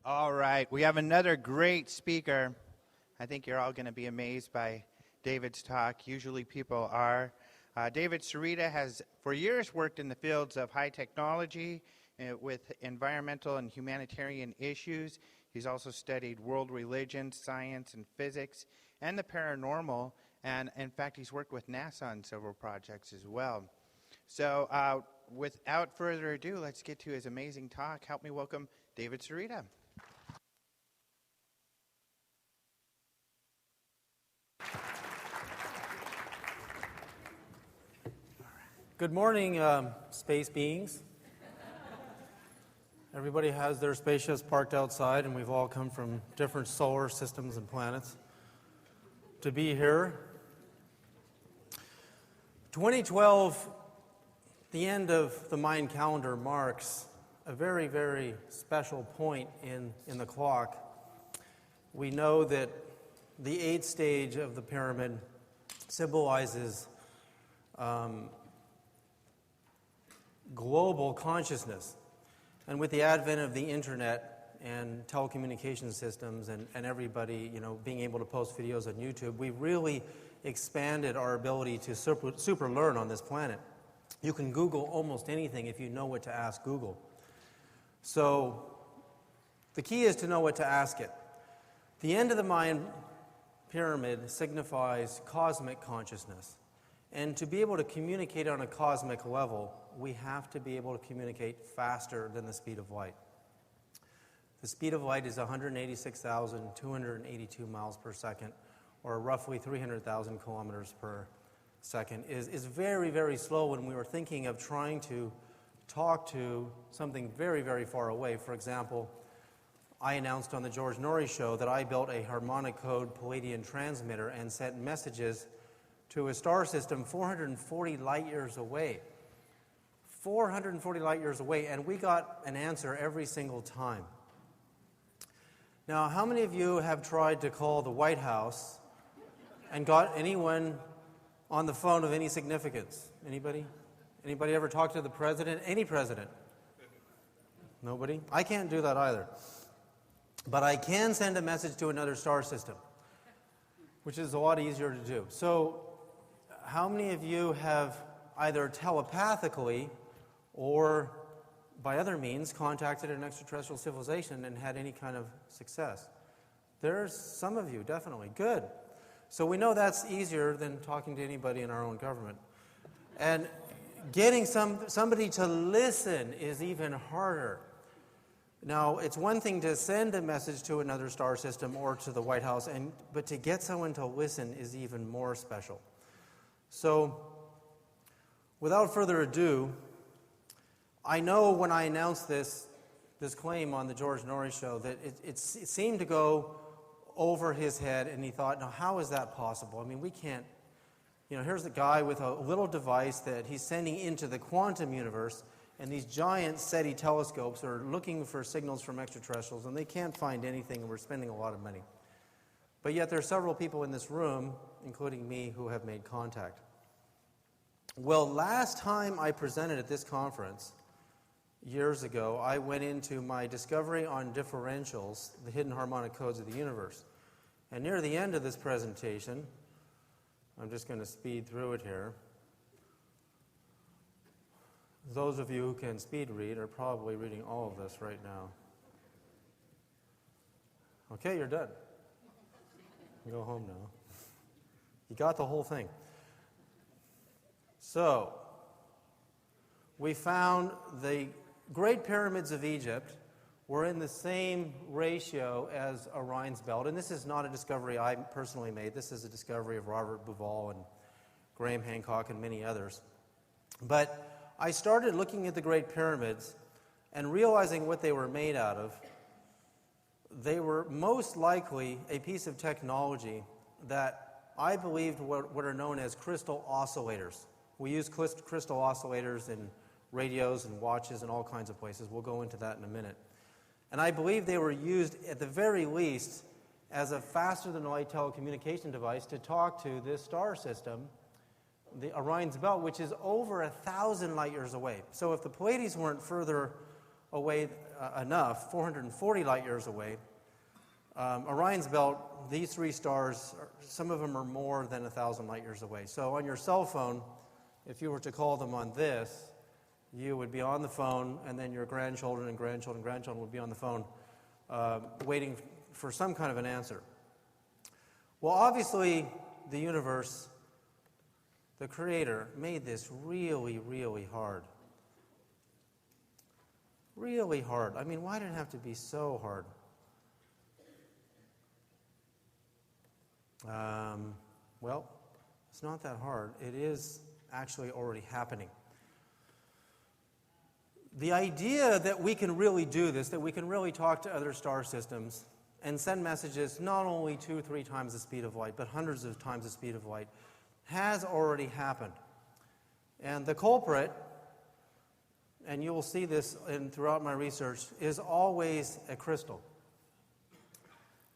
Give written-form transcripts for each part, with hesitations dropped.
All right, we have another great speaker. I think you're all going to be amazed by David's talk. Usually people are. David Sereda has for years worked in the fields of high technology with environmental and humanitarian issues. He's also studied world religion, science, and physics, and the paranormal. And in fact, he's worked with NASA on several projects as well. So without further ado, let's get to his amazing talk. Help me welcome David Sereda. Good morning, space beings. Everybody has their spaceships parked outside, and we've all come from different solar systems and planets to be here. 2012, the end of the Mayan calendar, marks a very, very special point in the clock. We know that the 8th stage of the pyramid symbolizes global consciousness. And with the advent of the internet and telecommunication systems and everybody, being able to post videos on YouTube, we've really expanded our ability to super learn on this planet. You can Google almost anything if you know what to ask Google. So the key is to know what to ask it. The end of the Mayan pyramid signifies cosmic consciousness. And to be able to communicate on a cosmic level, we have to be able to communicate faster than the speed of light. The speed of light is 186,282 miles per second, or roughly 300,000 kilometers per second, is very, very slow when we were thinking of trying to talk to something very, very far away. For example, I announced on the George Norrie show that I built a harmonic code Palladian transmitter and sent messages to a star system 440 light years away. 440 light years away, and we got an answer every single time. Now, how many of you have tried to call the White House and got anyone on the phone of any significance? Anybody? Anybody ever talk to the president? Any president? Nobody? I can't do that either. But I can send a message to another star system, which is a lot easier to do. So, how many of you have either telepathically or by other means contacted an extraterrestrial civilization and had any kind of success? There's some of you, definitely. Good. So we know that's easier than talking to anybody in our own government. And getting somebody to listen is even harder. Now, it's one thing to send a message to another star system or to the White House, but to get someone to listen is even more special. So, without further ado, I know when I announced this claim on the George Norrie show that it seemed to go over his head, and he thought, now how is that possible? I mean, we can't, here's the guy with a little device that he's sending into the quantum universe, and these giant SETI telescopes are looking for signals from extraterrestrials, and they can't find anything, and we're spending a lot of money. But yet there are several people in this room, including me, who have made contact. Well, last time I presented at this conference, years ago, I went into my discovery on differentials, the hidden harmonic codes of the universe. And near the end of this presentation, I'm just going to speed through it here. Those of you who can speed read are probably reading all of this right now. Okay, you're done. Go home now. You got the whole thing. So, we found the Great Pyramids of Egypt were in the same ratio as Orion's Belt. And this is not a discovery I personally made. This is a discovery of Robert Bauval and Graham Hancock and many others. But I started looking at the Great Pyramids and realizing what they were made out of. They were most likely a piece of technology that I believed what are known as crystal oscillators. We use crystal oscillators in radios and watches and all kinds of places. We'll go into that in a minute. And I believe they were used, at the very least, as a faster-than-light telecommunication device to talk to this star system, the Orion's Belt, which is over 1,000 light years away. So if the Pleiades weren't further away enough, 440 light years away. Orion's belt, these three stars, some of them are more than 1,000 light years away. So on your cell phone, if you were to call them on this, you would be on the phone, and then your grandchildren and grandchildren would be on the phone waiting for some kind of an answer. Well, obviously, the universe, the Creator, made this really, really hard. Really hard. I mean, why did it have to be so hard? Well, it's not that hard. It is actually already happening. The idea that we can really do this, that we can really talk to other star systems and send messages not only 2-3 times the speed of light, but hundreds of times the speed of light, has already happened. And the culprit, and you will see this throughout my research, is always a crystal.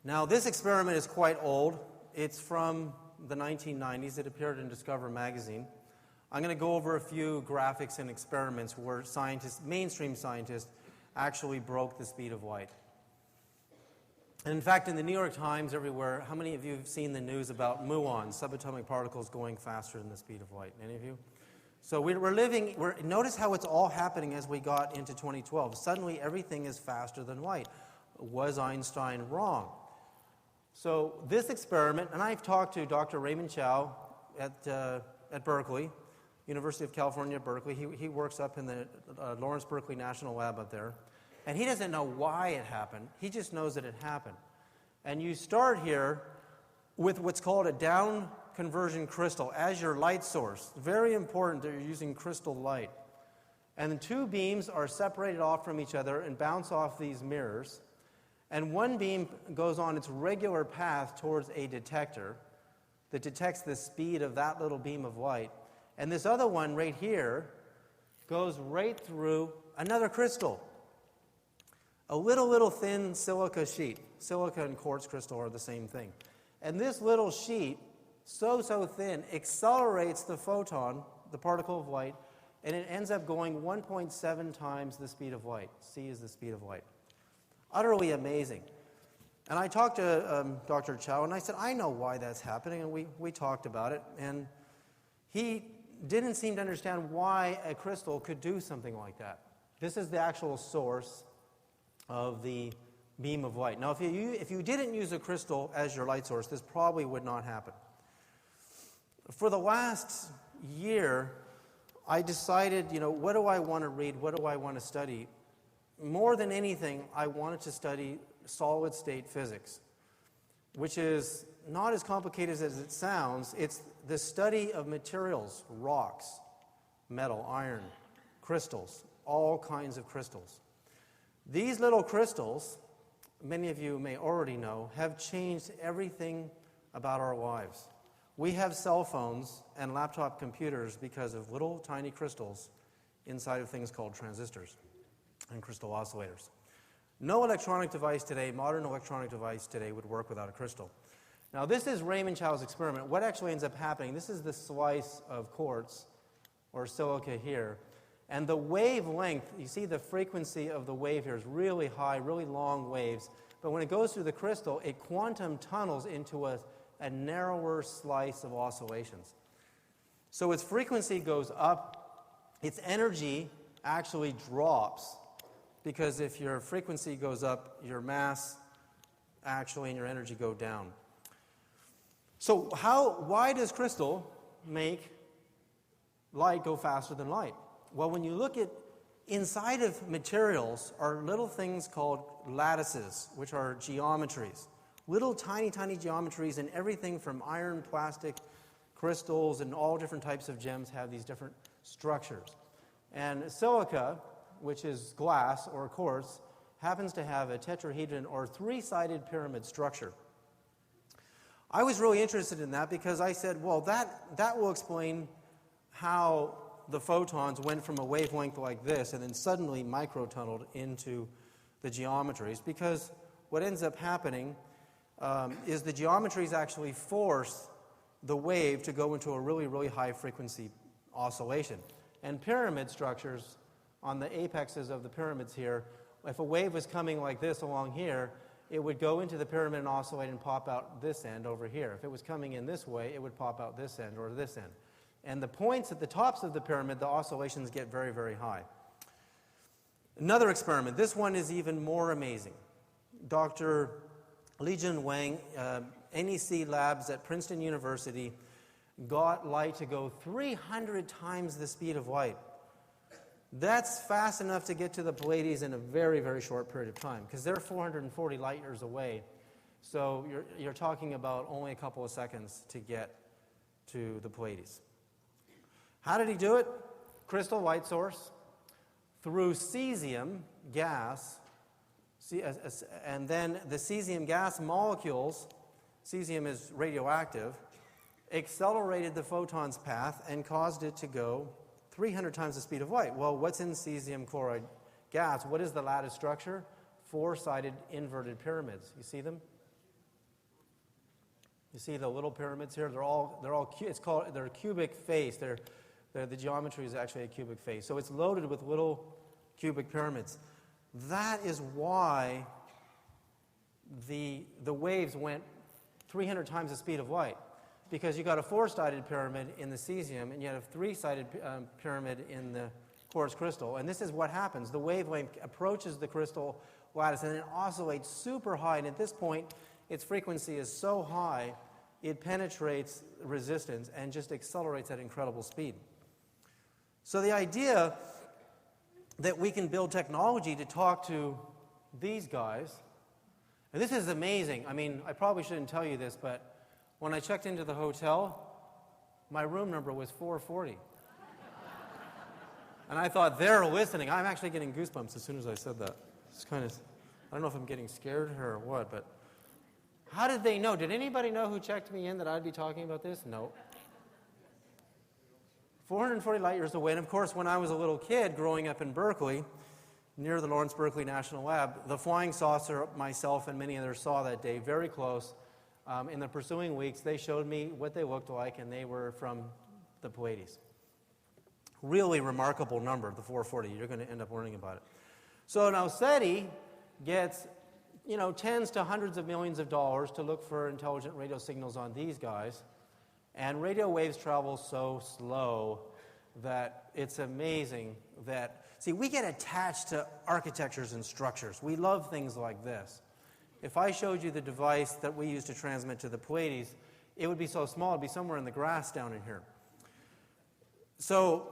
Now, this experiment is quite old. It's from the 1990s. It appeared in Discover magazine. I'm going to go over a few graphics and experiments where scientists, mainstream scientists, actually broke the speed of light. And in fact, in the New York Times, everywhere, how many of you have seen the news about muons, subatomic particles going faster than the speed of light? Any of you? So notice how it's all happening as we got into 2012. Suddenly, everything is faster than light. Was Einstein wrong? So this experiment, and I've talked to Dr. Raymond Chow at Berkeley, University of California, Berkeley. He works up in the Lawrence Berkeley National Lab up there. And he doesn't know why it happened. He just knows that it happened. And you start here with what's called a down conversion crystal as your light source. Very important that you're using crystal light. And the two beams are separated off from each other and bounce off these mirrors. And one beam goes on its regular path towards a detector that detects the speed of that little beam of light. And this other one right here goes right through another crystal. A little thin silica sheet. Silica and quartz crystal are the same thing. And this little sheet, so thin, accelerates the photon, the particle of light, and it ends up going 1.7 times the speed of light. C is the speed of light. Utterly amazing. And I talked to Dr. Chow, and I said, I know why that's happening, and we talked about it. And he didn't seem to understand why a crystal could do something like that. This is the actual source of the beam of light. Now, if you didn't use a crystal as your light source, this probably would not happen. For the last year, I decided, what do I want to read? What do I want to study? More than anything, I wanted to study solid-state physics, which is not as complicated as it sounds. It's the study of materials, rocks, metal, iron, crystals, all kinds of crystals. These little crystals, many of you may already know, have changed everything about our lives. We have cell phones and laptop computers because of little tiny crystals inside of things called transistors and crystal oscillators. No electronic device today, modern electronic device today, would work without a crystal. Now, this is Raymond Chow's experiment. What actually ends up happening, this is the slice of quartz or silica here. And the wavelength, you see the frequency of the wave here is really high, really long waves. But when it goes through the crystal, it quantum tunnels into a narrower slice of oscillations. So its frequency goes up, its energy actually drops, because if your frequency goes up, your mass actually and your energy go down. So why does crystal make light go faster than light? Well, when you look at inside of materials are little things called lattices, which are geometries. Little tiny geometries, and everything from iron, plastic, crystals, and all different types of gems have these different structures. And silica, which is glass or quartz, happens to have a tetrahedron or three-sided pyramid structure. I was really interested in that because I said, well, that will explain how the photons went from a wavelength like this and then suddenly microtunneled into the geometries, because what ends up happening is the geometries actually force the wave to go into a really high frequency oscillation. And pyramid structures on the apexes of the pyramids here. If a wave was coming like this along here, it would go into the pyramid and oscillate and pop out this end over here. If it was coming in this way, it would pop out this end or this end. And the points at the tops of the pyramid, the oscillations get very, very high. Another experiment. This one is even more amazing. Dr. Li-Jun Wang, NEC Labs at Princeton University, got light to go 300 times the speed of light. That's fast enough to get to the Pleiades in a very, very short period of time, because they're 440 light years away. So you're talking about only a couple of seconds to get to the Pleiades. How did he do it? Crystal light source through cesium gas, and then the cesium gas molecules, cesium is radioactive, accelerated the photon's path and caused it to go 300 times the speed of light. Well, what's in cesium chloride gas? What is the lattice structure? Four-sided inverted pyramids. You see them? You see the little pyramids here? They're cubic face. The geometry is actually a cubic face. So it's loaded with little cubic pyramids. That is why the waves went 300 times the speed of light. Because you got a four-sided pyramid in the cesium, and you have a three-sided pyramid in the quartz crystal. And this is what happens. The wavelength approaches the crystal lattice, and it oscillates super high. And at this point, its frequency is so high, it penetrates resistance and just accelerates at incredible speed. So the idea that we can build technology to talk to these guys, and this is amazing. I mean, I probably shouldn't tell you this, but when I checked into the hotel, my room number was 440. And I thought, they're listening. I'm actually getting goosebumps as soon as I said that. It's kind of, I don't know if I'm getting scared or what, but how did they know? Did anybody know who checked me in that I'd be talking about this? No. 440 light years away. And of course, when I was a little kid growing up in Berkeley, near the Lawrence Berkeley National Lab, the flying saucer myself and many others saw that day very close. In the pursuing weeks, they showed me what they looked like, and they were from the Pleiades. Really remarkable number, the 440. You're going to end up learning about it. So now SETI gets, tens to hundreds of millions of dollars to look for intelligent radio signals on these guys, and radio waves travel so slow that it's amazing that, see, we get attached to architectures and structures. We love things like this. If I showed you the device that we use to transmit to the Pleiades, it would be so small, it would be somewhere in the grass down in here. So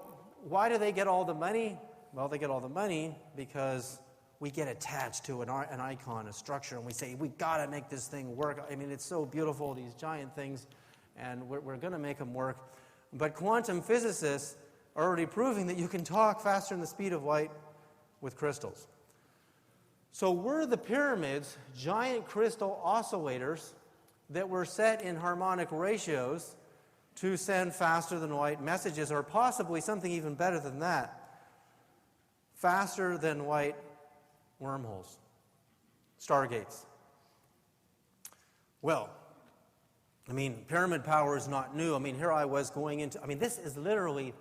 why do they get all the money? Well, they get all the money because we get attached to an icon, a structure, and we say, we've got to make this thing work. I mean, it's so beautiful, these giant things, and we're going to make them work. But quantum physicists are already proving that you can talk faster than the speed of light with crystals. So were the pyramids giant crystal oscillators that were set in harmonic ratios to send faster than light messages, or possibly something even better than that, faster than light wormholes, stargates? Well, pyramid power is not new. Here I was going into, this is literally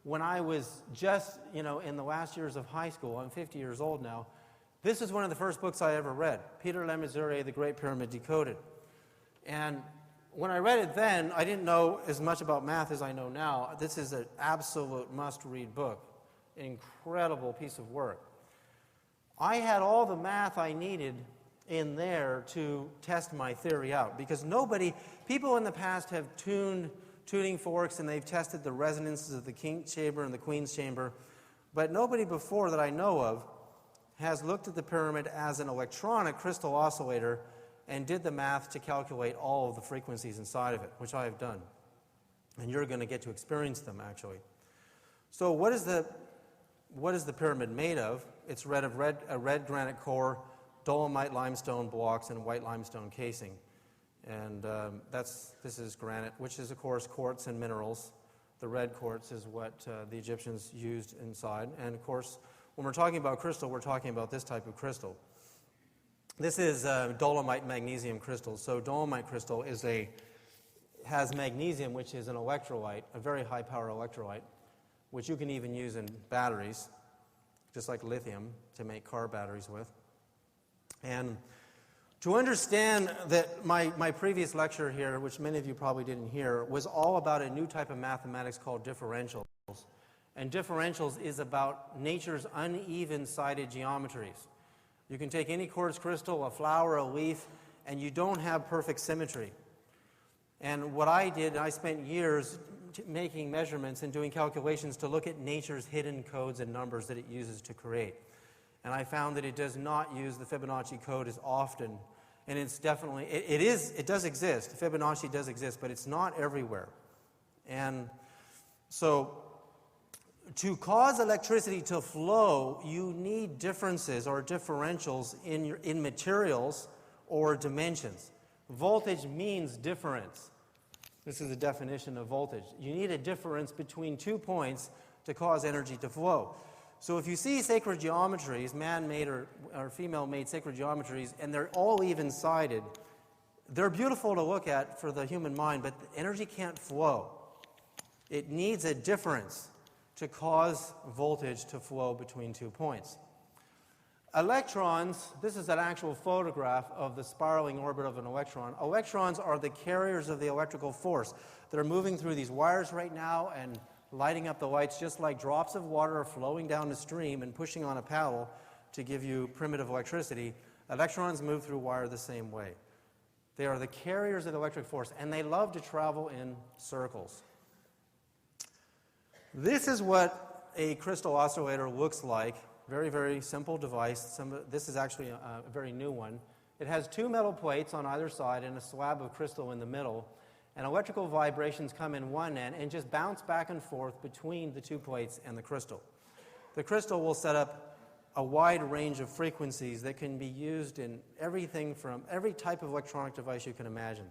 when I was just, in the last years of high school. I'm 50 years old now. This is one of the first books I ever read, Peter Lemaitre, The Great Pyramid Decoded. And when I read it then, I didn't know as much about math as I know now. This is an absolute must-read book, an incredible piece of work. I had all the math I needed in there to test my theory out, because people in the past have tuning forks, and they've tested the resonances of the King's chamber and the Queen's chamber, but nobody before that I know of has looked at the pyramid as an electronic crystal oscillator and did the math to calculate all of the frequencies inside of it, which I have done. And you're going to get to experience them, actually. So what is the pyramid made of? It's a red granite core, dolomite limestone blocks, and white limestone casing. And this is granite, which is, of course, quartz and minerals. The red quartz is what the Egyptians used inside. And, of course, when we're talking about crystal, we're talking about this type of crystal. This is dolomite magnesium crystal. So dolomite crystal has magnesium, which is an electrolyte, a very high-power electrolyte, which you can even use in batteries. just like lithium, to make car batteries with. And to understand that my previous lecture here, which many of you probably didn't hear, was all about a new type of mathematics called differentials. And differentials is about nature's uneven-sided geometries. You can take any quartz crystal, a flower, a leaf, and you don't have perfect symmetry. And what I did, I spent years making measurements and doing calculations to look at nature's hidden codes and numbers that it uses to create. And I found that it does not use the Fibonacci code as often. And it's definitely, it does exist. Fibonacci does exist, but it's not everywhere. And so to cause electricity to flow, you need differences or differentials in materials or dimensions. Voltage means difference. This is the definition of voltage. You need a difference between 2 points to cause energy to flow. So if you see sacred geometries, man-made or female-made sacred geometries, and they're all even-sided, they're beautiful to look at for the human mind, but the energy can't flow. It needs a difference to cause voltage to flow between 2 points. Electrons, this is an actual photograph of the spiraling orbit of an electron. Electrons are the carriers of the electrical force. They're moving through these wires right now and lighting up the lights just like drops of water are flowing down the stream and pushing on a paddle to give you primitive electricity. Electrons move through wire the same way. They are the carriers of the electric force, and they love to travel in circles. This is what a crystal oscillator looks like. Very, very simple device. This is actually a very new one. It has 2 metal plates on either side and a slab of crystal in the middle. And electrical vibrations come in one end and just bounce back and forth between the 2 plates and the crystal. The crystal will set up a wide range of frequencies that can be used in everything from every type of electronic device you can imagine.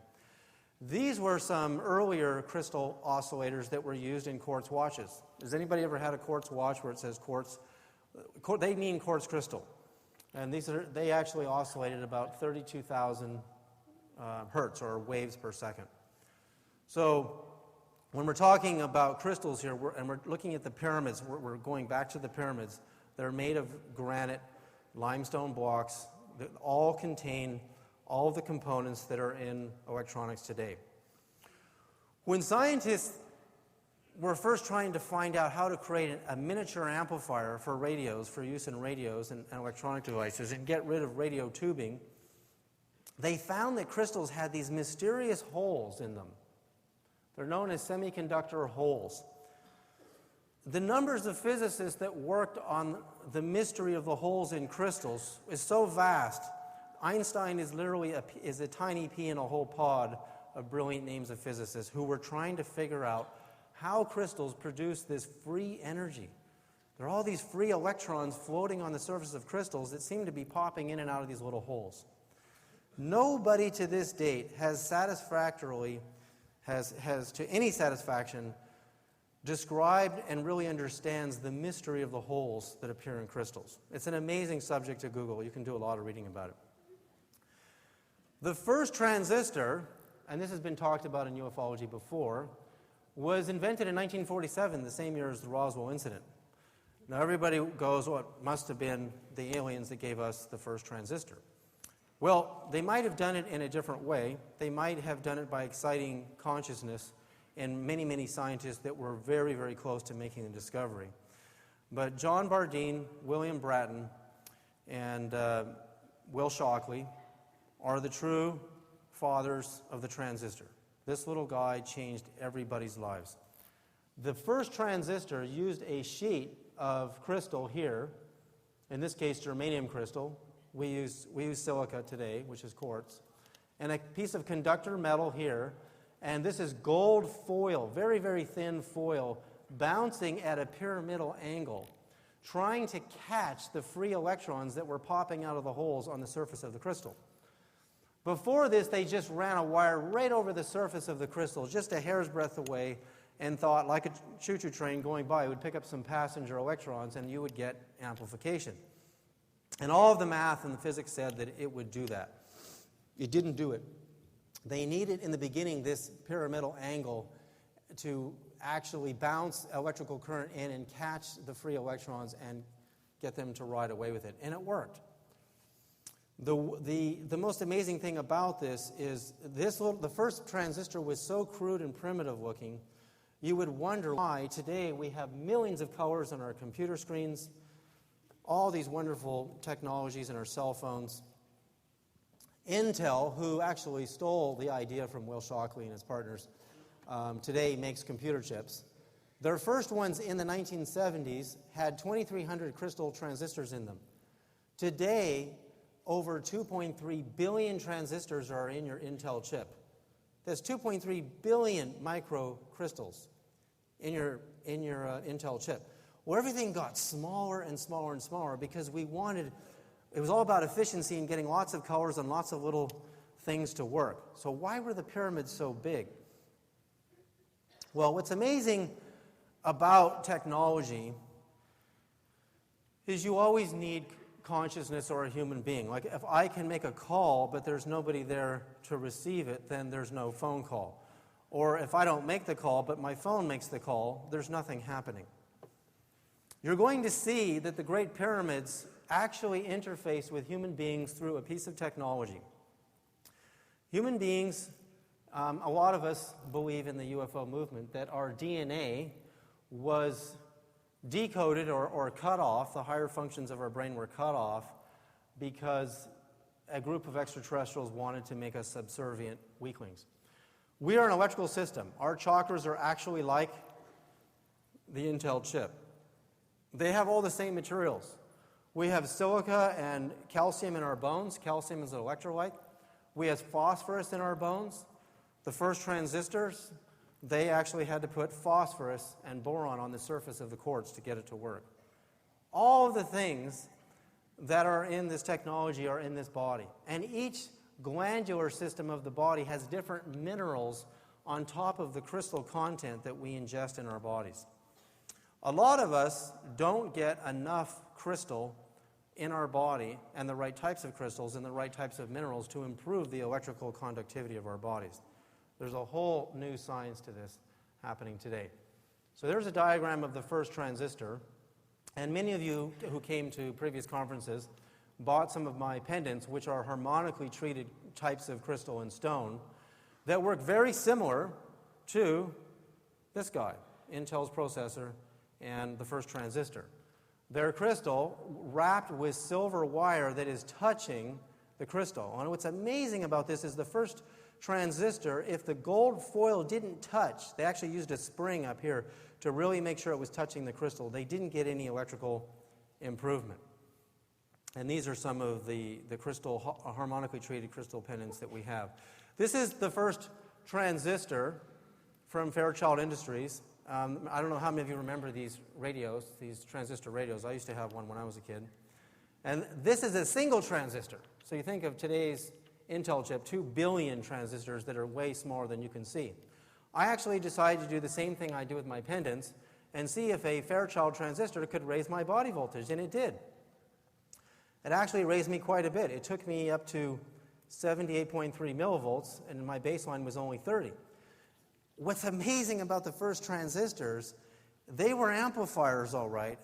These were some earlier crystal oscillators that were used in quartz watches. Has anybody ever had a quartz watch where it says quartz? They mean quartz crystal. And they actually oscillated about 32,000 hertz or waves per second. So when we're talking about crystals here, and we're looking at the pyramids, we're going back to the pyramids. They're made of granite, limestone blocks that all contain all of the components that are in electronics today. When scientists were first trying to find out how to create a miniature amplifier for radios, for use in radios and electronic devices, and get rid of radio tubing, they found that crystals had these mysterious holes in them. They're known as semiconductor holes. The numbers of physicists that worked on the mystery of the holes in crystals is so vast. Einstein is literally a tiny pea in a whole pod of brilliant names of physicists who were trying to figure out how crystals produce this free energy. There are all these free electrons floating on the surface of crystals that seem to be popping in and out of these little holes. Nobody to this date has satisfactorily, has to any satisfaction, described and really understands the mystery of the holes that appear in crystals. It's an amazing subject to Google. You can do a lot of reading about it. The first transistor, and this has been talked about in ufology before, was invented in 1947, the same year as the Roswell incident. Now everybody goes, well, it must have been the aliens that gave us the first transistor. Well, they might have done it in a different way. They might have done it by exciting consciousness in many, many scientists that were very, very close to making the discovery. But John Bardeen, William Bratton, and Will Shockley are the true fathers of the transistor. This little guy changed everybody's lives. The first transistor used a sheet of crystal here, in this case germanium crystal. We use silica today, which is quartz, and a piece of conductor metal here, and this is gold foil, very, very thin foil, bouncing at a pyramidal angle, trying to catch the free electrons that were popping out of the holes on the surface of the crystal. Before this, they just ran a wire right over the surface of the crystal, just a hair's breadth away, and thought, like a choo-choo train going by, it would pick up some passenger electrons and you would get amplification. And all of the math and the physics said that it would do that. It didn't do it. They needed, in the beginning, this pyramidal angle to actually bounce electrical current in and catch the free electrons and get them to ride away with it. And it worked. The most amazing thing about this is the first transistor was so crude and primitive looking, you would wonder why today we have millions of colors on our computer screens, all these wonderful technologies in our cell phones. Intel, who actually stole the idea from Will Shockley and his partners, today makes computer chips. Their first ones in the 1970s had 2,300 crystal transistors in them. Today, over 2.3 billion transistors are in your Intel chip. There's 2.3 billion microcrystals in your Intel chip. Well, everything got smaller and smaller and smaller because it was all about efficiency and getting lots of colors and lots of little things to work. So why were the pyramids so big? Well, what's amazing about technology is you always need consciousness or a human being. Like if I can make a call but there's nobody there to receive it, then there's no phone call. Or if I don't make the call but my phone makes the call, there's nothing happening. You're going to see that the Great Pyramids actually interface with human beings through a piece of technology. Human beings, a lot of us believe in the UFO movement that our DNA was decoded or cut off, the higher functions of our brain were cut off because a group of extraterrestrials wanted to make us subservient weaklings. We are an electrical system. Our chakras are actually like the Intel chip. They have all the same materials. We have silica and calcium in our bones. Calcium is an electrolyte. We have phosphorus in our bones. The first transistors, they actually had to put phosphorus and boron on the surface of the quartz to get it to work. All of the things that are in this technology are in this body. And each glandular system of the body has different minerals on top of the crystal content that we ingest in our bodies. A lot of us don't get enough crystal in our body and the right types of crystals and the right types of minerals to improve the electrical conductivity of our bodies. There's a whole new science to this happening today. So there's a diagram of the first transistor, and many of you who came to previous conferences bought some of my pendants, which are harmonically treated types of crystal and stone that work very similar to this guy, Intel's processor and the first transistor. They're crystal wrapped with silver wire that is touching the crystal. And what's amazing about this is the first transistor, if the gold foil didn't touch, they actually used a spring up here to really make sure it was touching the crystal. They didn't get any electrical improvement. And these are some of the crystal, harmonically treated crystal pendants that we have. This is the first transistor from Fairchild Industries. I don't know how many of you remember these radios, these transistor radios. I used to have one when I was a kid. And this is a single transistor. So you think of today's Intel chip, 2 billion transistors that are way smaller than you can see. I actually decided to do the same thing I do with my pendants and see if a Fairchild transistor could raise my body voltage, and it did. It actually raised me quite a bit. It took me up to 78.3 millivolts, and my baseline was only 30. What's amazing about the first transistors, they were amplifiers, all right,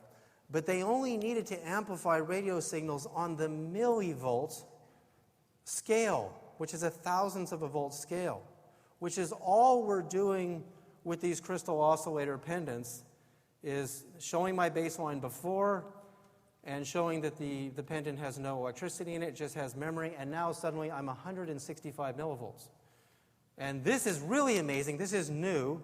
but they only needed to amplify radio signals on the millivolt scale, which is a thousandth of a volt scale, which is all we're doing with these crystal oscillator pendants, is showing my baseline before and showing that the pendant has no electricity in it, just has memory, and now suddenly I'm 165 millivolts. And this is really amazing. This is new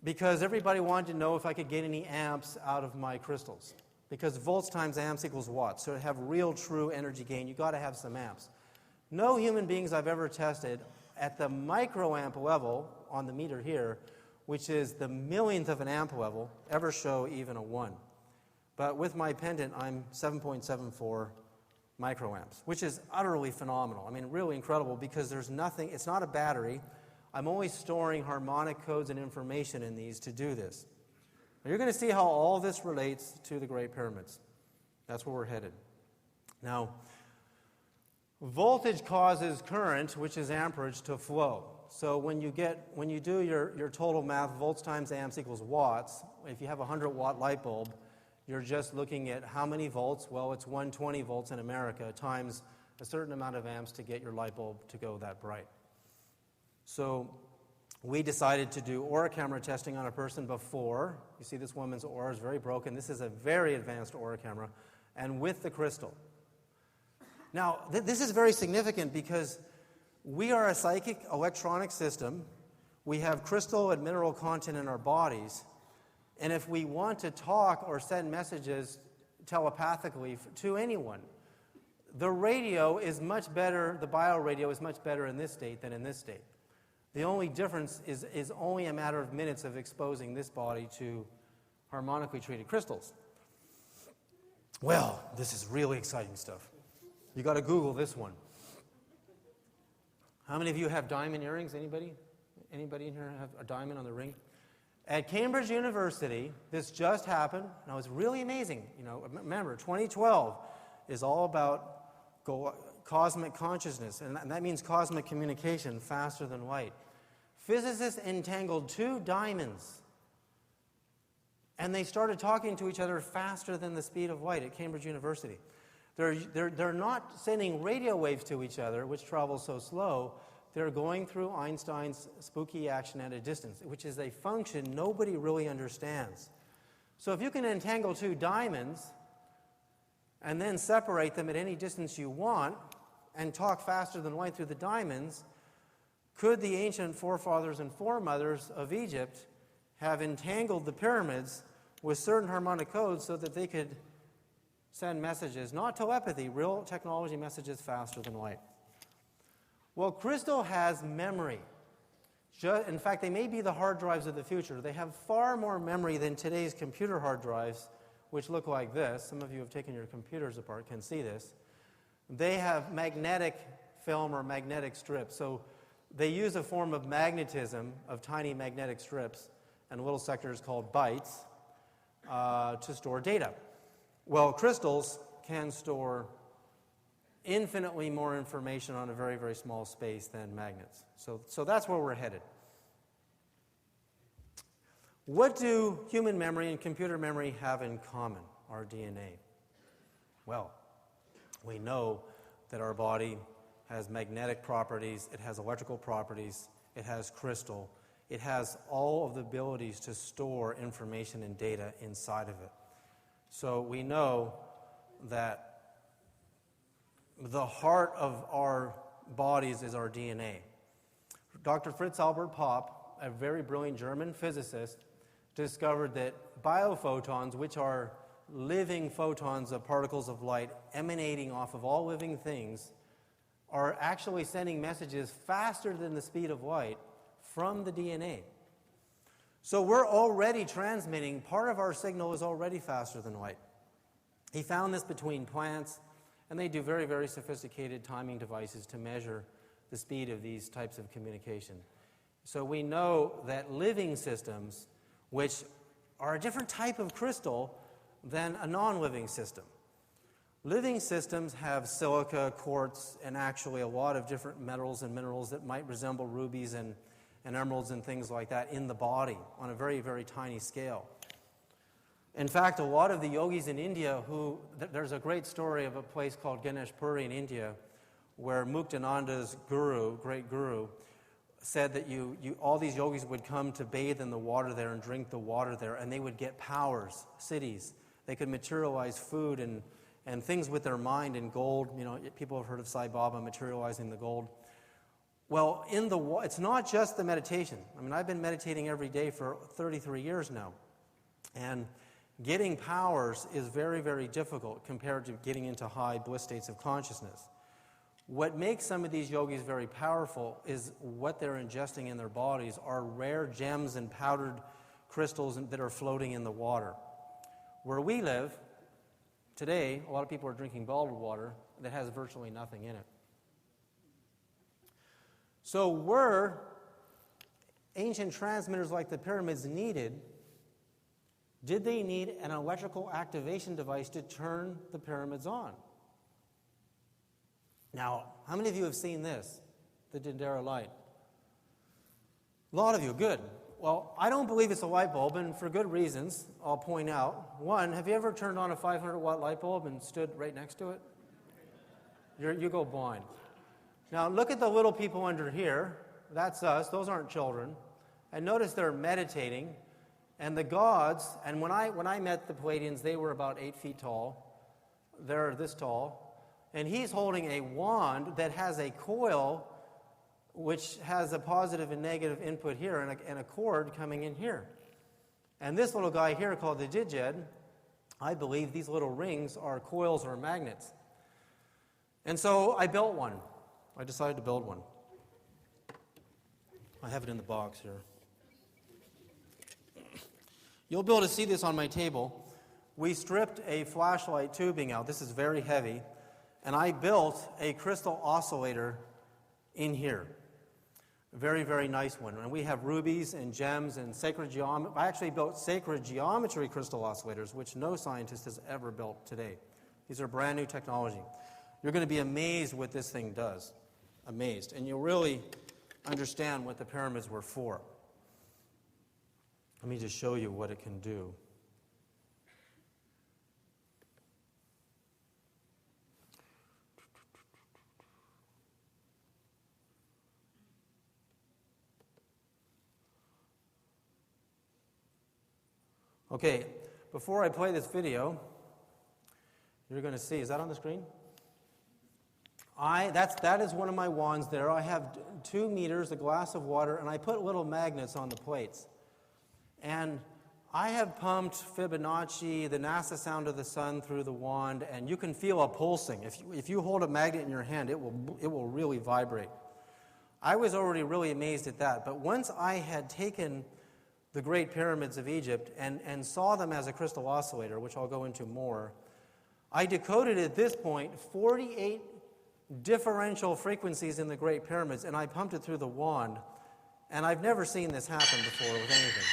because everybody wanted to know if I could get any amps out of my crystals. Because volts times amps equals watts. So to have real, true energy gain, you've got to have some amps. No human beings I've ever tested at the microamp level on the meter here, which is the millionth of an amp level, ever show even a 1. But with my pendant, I'm 7.74 microamps, which is utterly phenomenal. I mean, really incredible because there's nothing, it's not a battery. I'm only storing harmonic codes and information in these to do this. Now, you're going to see how all this relates to the Great Pyramids. That's where we're headed. Now, voltage causes current, which is amperage, to flow. So when you do your total math, volts times amps equals watts. If you have a 100-watt light bulb, You're just looking at how many volts. Well, it's 120 volts in America times a certain amount of amps to get your light bulb to go that bright. So we decided to do aura camera testing on a person before. You see this woman's aura is very broken. This is a very advanced aura camera, and with the crystal. Now, this is very significant because we are a psychic electronic system. We have crystal and mineral content in our bodies. And if we want to talk or send messages telepathically to anyone, the radio is much better, the bioradio is much better in this state than in this state. The only difference is only a matter of minutes of exposing this body to harmonically treated crystals. Well, this is really exciting stuff. You got to Google this one. How many of you have diamond earrings? Anybody? Anybody in here have a diamond on the ring? At Cambridge University, this just happened. Now, it's really amazing. You know, remember, 2012 is all about cosmic consciousness, and that means cosmic communication faster than light. Physicists entangled two diamonds, and they started talking to each other faster than the speed of light at Cambridge University. They're not sending radio waves to each other, which travel so slow. They're going through Einstein's spooky action at a distance, which is a function nobody really understands. So if you can entangle two diamonds and then separate them at any distance you want and talk faster than light through the diamonds, could the ancient forefathers and foremothers of Egypt have entangled the pyramids with certain harmonic codes so that they could send messages, not telepathy, real technology messages faster than light? Well, crystal has memory. In fact, they may be the hard drives of the future. They have far more memory than today's computer hard drives, which look like this. Some of you have taken your computers apart, can see this. They have magnetic film or magnetic strips. So they use a form of magnetism of tiny magnetic strips and little sectors called bytes to store data. Well, crystals can store infinitely more information on a very, very small space than magnets. So that's where we're headed. What do human memory and computer memory have in common, our DNA? Well, we know that our body has magnetic properties, it has electrical properties, it has crystal, it has all of the abilities to store information and data inside of it. So we know that the heart of our bodies is our DNA. Dr. Fritz Albert Popp, a very brilliant German physicist, discovered that biophotons, which are living photons of particles of light emanating off of all living things, are actually sending messages faster than the speed of light from the DNA. So we're already transmitting, part of our signal is already faster than light. He found this between plants, and they do very, very sophisticated timing devices to measure the speed of these types of communication. So we know that living systems, which are a different type of crystal than a non-living system. Living systems have silica, quartz, and actually a lot of different metals and minerals that might resemble rubies and emeralds and things like that in the body on a very, very tiny scale. In fact, a lot of the yogis in India there's a great story of a place called Ganesh Puri in India where Muktananda's guru, great guru, said that all these yogis would come to bathe in the water there and drink the water there, and they would get powers, cities. They could materialize food and things with their mind and gold. You know, people have heard of Sai Baba materializing the gold. Well, it's not just the meditation. I mean, I've been meditating every day for 33 years now, and getting powers is very, very difficult compared to getting into high bliss states of consciousness. What makes some of these yogis very powerful is what they're ingesting in their bodies are rare gems and powdered crystals that are floating in the water. Where we live, today, a lot of people are drinking bottled water that has virtually nothing in it. So were ancient transmitters like the pyramids needed, did they need an electrical activation device to turn the pyramids on? Now, how many of you have seen this, the Dendera light? A lot of you, good. Well, I don't believe it's a light bulb, and for good reasons, I'll point out. One, have you ever turned on a 500-watt light bulb and stood right next to it? You go blind. Now, look at the little people under here. That's us. Those aren't children. And notice they're meditating. And the gods, and when I met the Pleiadians, they were about 8 feet tall. They're this tall. And he's holding a wand that has a coil which has a positive and negative input here and a cord coming in here. And this little guy here called the Djed, I believe these little rings are coils or magnets. And so I built one. I decided to build one. I have it in the box here. You'll be able to see this on my table. We stripped a flashlight tubing out. This is very heavy. And I built a crystal oscillator in here. A very, very nice one. And we have rubies and gems and sacred geometry. I actually built sacred geometry crystal oscillators, which no scientist has ever built today. These are brand new technology. You're going to be amazed what this thing does. Amazed. And you'll really understand what the pyramids were for. Let me just show you what it can do. Okay, before I play this video, you're going to see, is that on the screen? That is one of my wands there. I have 2 meters, a glass of water, and I put little magnets on the plates. And I have pumped Fibonacci, the NASA sound of the sun, through the wand, and you can feel a pulsing. If you hold a magnet in your hand, it will really vibrate. I was already really amazed at that. But once I had taken the Great Pyramids of Egypt and saw them as a crystal oscillator, which I'll go into more, I decoded at this point 48 differential frequencies in the Great Pyramids, and I pumped it through the wand, and I've never seen this happen before with anything.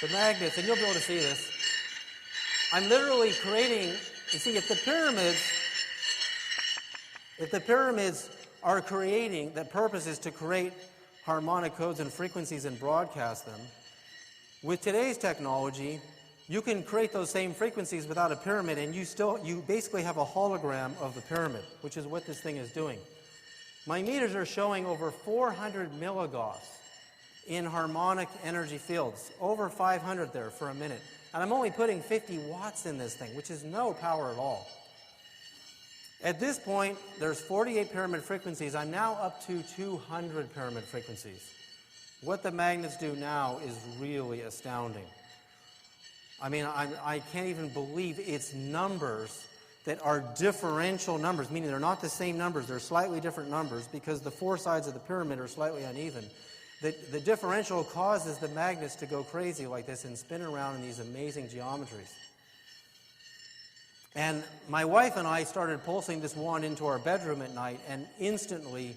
The magnets, and you'll be able to see this. I'm literally creating, you see, if the pyramids are creating, the purpose is to create harmonic codes and frequencies and broadcast them. With today's technology, you can create those same frequencies without a pyramid, and you basically have a hologram of the pyramid, which is what this thing is doing. My meters are showing over 400 milligauss in harmonic energy fields, over 500 there for a minute. And I'm only putting 50 watts in this thing, which is no power at all. At this point, there's 48 pyramid frequencies. I'm now up to 200 pyramid frequencies. What the magnets do now is really astounding. I mean, I can't even believe it's numbers that are differential numbers, meaning they're not the same numbers, they're slightly different numbers because the 4 sides of the pyramid are slightly uneven. The differential causes the magnets to go crazy like this and spin around in these amazing geometries. And my wife and I started pulsing this wand into our bedroom at night, and instantly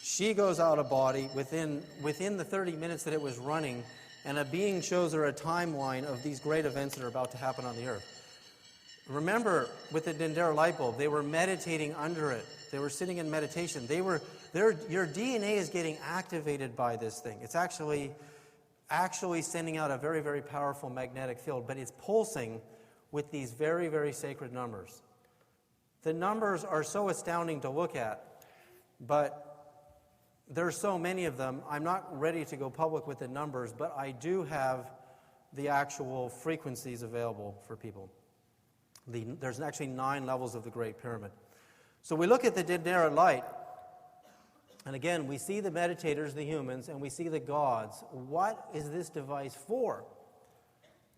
she goes out of body within the 30 minutes that it was running, and a being shows her a timeline of these great events that are about to happen on the earth. Remember, with the Dendera light bulb, they were meditating under it. They were sitting in meditation. Your DNA is getting activated by this thing. It's actually sending out a very, very powerful magnetic field, but it's pulsing with these very, very sacred numbers. The numbers are so astounding to look at, but there's so many of them. I'm not ready to go public with the numbers, but I do have the actual frequencies available for people. There's actually 9 levels of the Great Pyramid. So we look at the Dendera light, and again, we see the meditators, the humans, and we see the gods. What is this device for?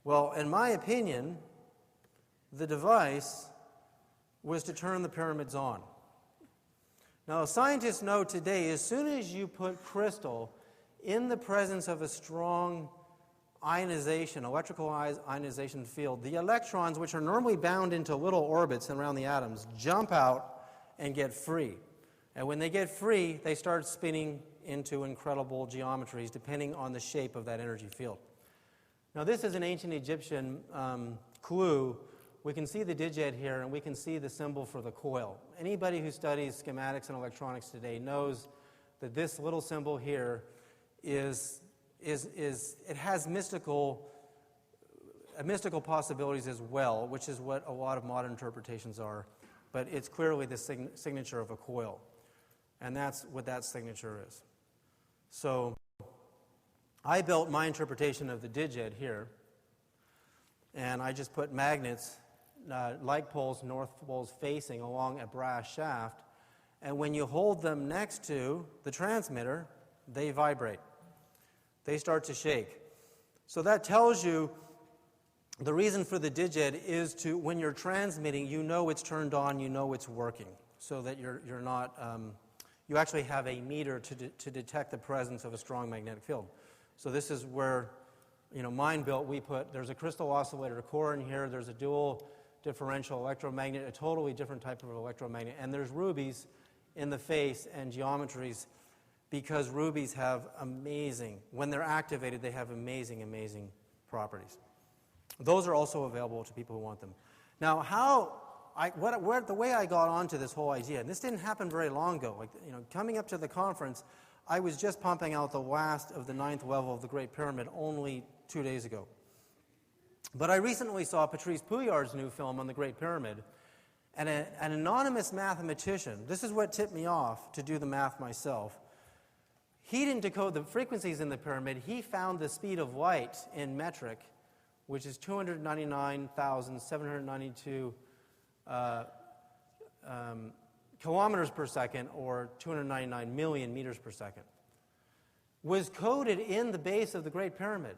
Well, in my opinion, the device was to turn the pyramids on. Now, scientists know today, as soon as you put crystal in the presence of a strong ionization, electrical ionization field, the electrons, which are normally bound into little orbits around the atoms, jump out and get free. And when they get free, they start spinning into incredible geometries depending on the shape of that energy field. Now, this is an ancient Egyptian clue. We can see the Djed here, and we can see the symbol for the coil. Anybody who studies schematics and electronics today knows that this little symbol here it has mystical possibilities as well, which is what a lot of modern interpretations are. But it's clearly the signature of a coil, and that's what that signature is. So I built my interpretation of the digit here, and I just put magnets, like poles, north poles facing along a brass shaft, and when you hold them next to the transmitter, they vibrate. They start to shake. So that tells you the reason for the digit is to, when you're transmitting, you know it's turned on, you know it's working, so that you're not, you actually have a meter to detect the presence of a strong magnetic field. So this is where, mine built, there's a crystal oscillator core in here, there's a dual differential electromagnet, a totally different type of electromagnet, and there's rubies in the face and geometries, because rubies have when they're activated, they have amazing properties. Those are also available to people who want them. Now, the way I got onto this whole idea, and this didn't happen very long ago. Coming up to the conference, I was just pumping out the last of the 9th level of the Great Pyramid only 2 days ago. But I recently saw Patrice Pouillard's new film on the Great Pyramid, and an anonymous mathematician, this is what tipped me off to do the math myself. He didn't decode the frequencies in the pyramid. He found the speed of light in metric, which is 299,792 kilometers per second, or 299 million meters per second, was coded in the base of the Great Pyramid.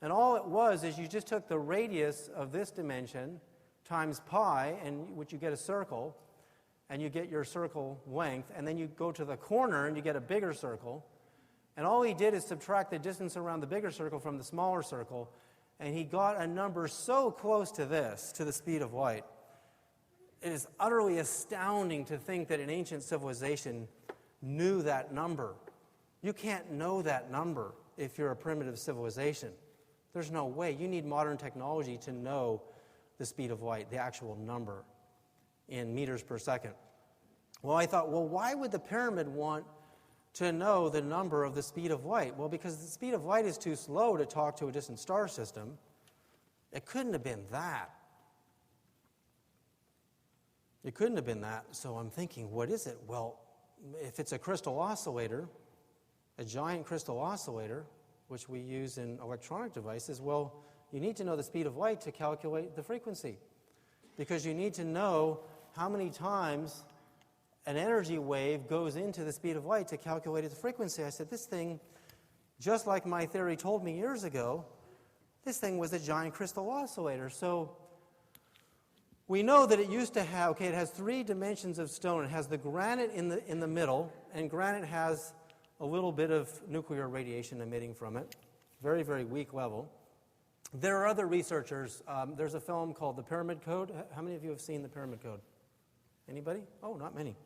And all it was is you just took the radius of this dimension times pi, and which you get a circle, and you get your circle length, and then you go to the corner and you get a bigger circle, and all he did is subtract the distance around the bigger circle from the smaller circle, and he got a number so close to this, to the speed of light. It is utterly astounding to think that an ancient civilization knew that number. You can't know that number if you're a primitive civilization. There's no way. You need modern technology to know the speed of light, the actual number in meters per second. Well, I thought, why would the pyramid want to know the number of the speed of light? Well, because the speed of light is too slow to talk to a distant star system. It couldn't have been that. It couldn't have been that. So I'm thinking, what is it? Well, if it's a crystal oscillator, a giant crystal oscillator, which we use in electronic devices, well, you need to know the speed of light to calculate the frequency, because you need to know how many times an energy wave goes into the speed of light to calculate its frequency. I said, this thing, just like my theory told me years ago, this thing was a giant crystal oscillator. So we know that it used to have, it has 3 dimensions of stone. It has the granite in the middle, and granite has a little bit of nuclear radiation emitting from it, very, very weak level. There are other researchers. There's a film called The Pyramid Code. How many of you have seen The Pyramid Code? Anybody? Oh, not many.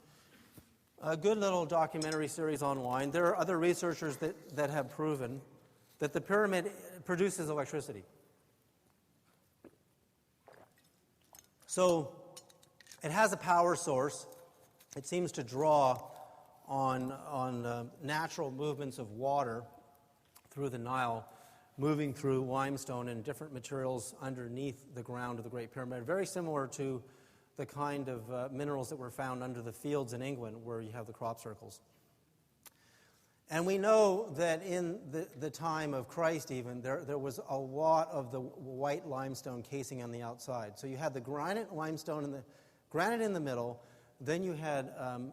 A good little documentary series online. There are other researchers that have proven that the pyramid produces electricity. So it has a power source. It seems to draw on natural movements of water through the Nile, moving through limestone and different materials underneath the ground of the Great Pyramid, very similar to the kind of minerals that were found under the fields in England where you have the crop circles. And we know that in the time of Christ even, there was a lot of the white limestone casing on the outside. So you had the granite in the middle, then you had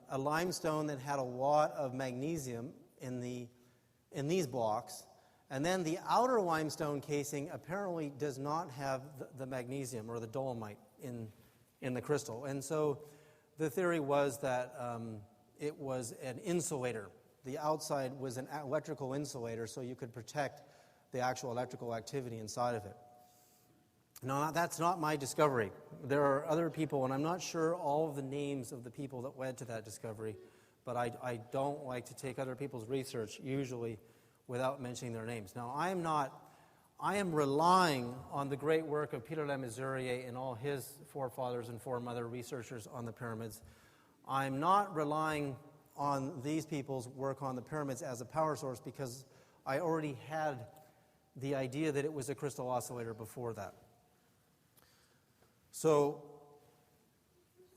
a limestone that had a lot of magnesium in these blocks, and then the outer limestone casing apparently does not have the magnesium or the dolomite in the crystal. And so the theory was that it was an insulator. The outside was an electrical insulator, so you could protect the actual electrical activity inside of it. No, that's not my discovery. There are other people, and I'm not sure all of the names of the people that led to that discovery, but I don't like to take other people's research, usually, without mentioning their names. Now, I am relying on the great work of Peter Le Mesurier and all his forefathers and foremother researchers on the pyramids. I'm not relying on these people's work on the pyramids as a power source, because I already had the idea that it was a crystal oscillator before that. So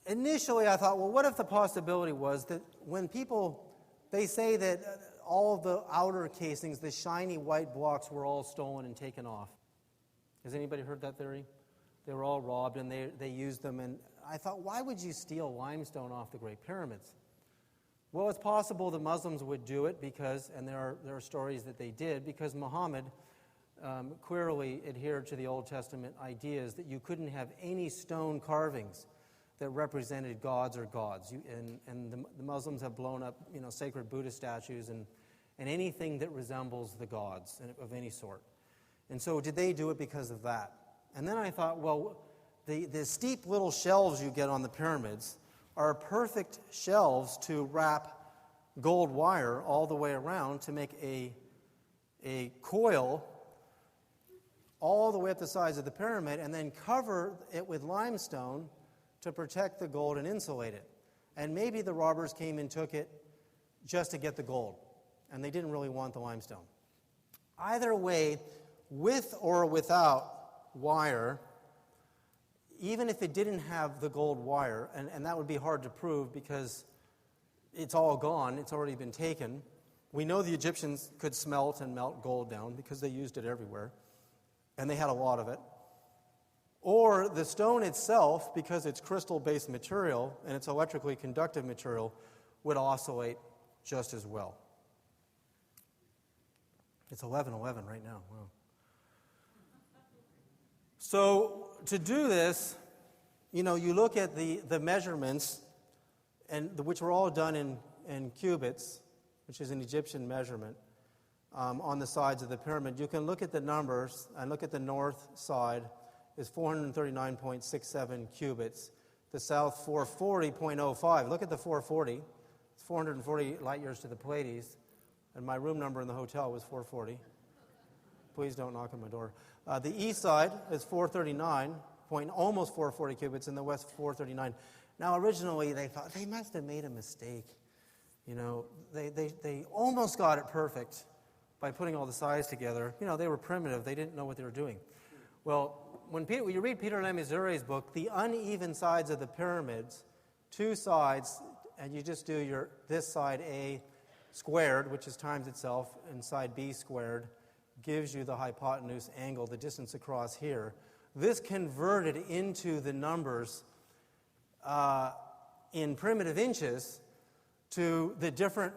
initially I thought, well, what if the possibility was that when people, they say that all of the outer casings, the shiny white blocks, were all stolen and taken off. Has anybody heard that theory? They were all robbed and they used them. And I thought, why would you steal limestone off the Great Pyramids? Well, it's possible the Muslims would do it because, and there are stories that they did, because Muhammad clearly adhered to the Old Testament ideas that you couldn't have any stone carvings that represented gods or gods. And the Muslims have blown up, sacred Buddha statues and anything that resembles the gods of any sort. And so did they do it because of that? And then I thought, well, the steep little shelves you get on the pyramids are perfect shelves to wrap gold wire all the way around to make a coil all the way up the sides of the pyramid and then cover it with limestone to protect the gold and insulate it. And maybe the robbers came and took it just to get the gold, and they didn't really want the limestone. Either way, with or without wire, even if it didn't have the gold wire, and that would be hard to prove because it's all gone, it's already been taken. We know the Egyptians could smelt and melt gold down because they used it everywhere, and they had a lot of it. Or the stone itself, because it's crystal-based material and it's electrically conductive material, would oscillate just as well. It's 11:11 right now. Wow. So to do this, you look at the measurements, and which were all done in cubits, which is an Egyptian measurement, on the sides of the pyramid. You can look at the numbers and look at the north side is 439.67 cubits. The south, 440.05. Look at the 440. It's 440 light years to the Pleiades, and my room number in the hotel was 440. Please don't knock on my door. The east side is 439, almost 440 cubits, and the west 439. Now, originally, they thought they must have made a mistake. They almost got it perfect by putting all the sides together. They were primitive. They didn't know what they were doing. Well, when you read Peter Lemaizure's book, The Uneven Sides of the Pyramids, two sides, and you just do this side A squared, which is times itself, and side B squared, gives you the hypotenuse angle, the distance across here. This converted into the numbers in primitive inches to the different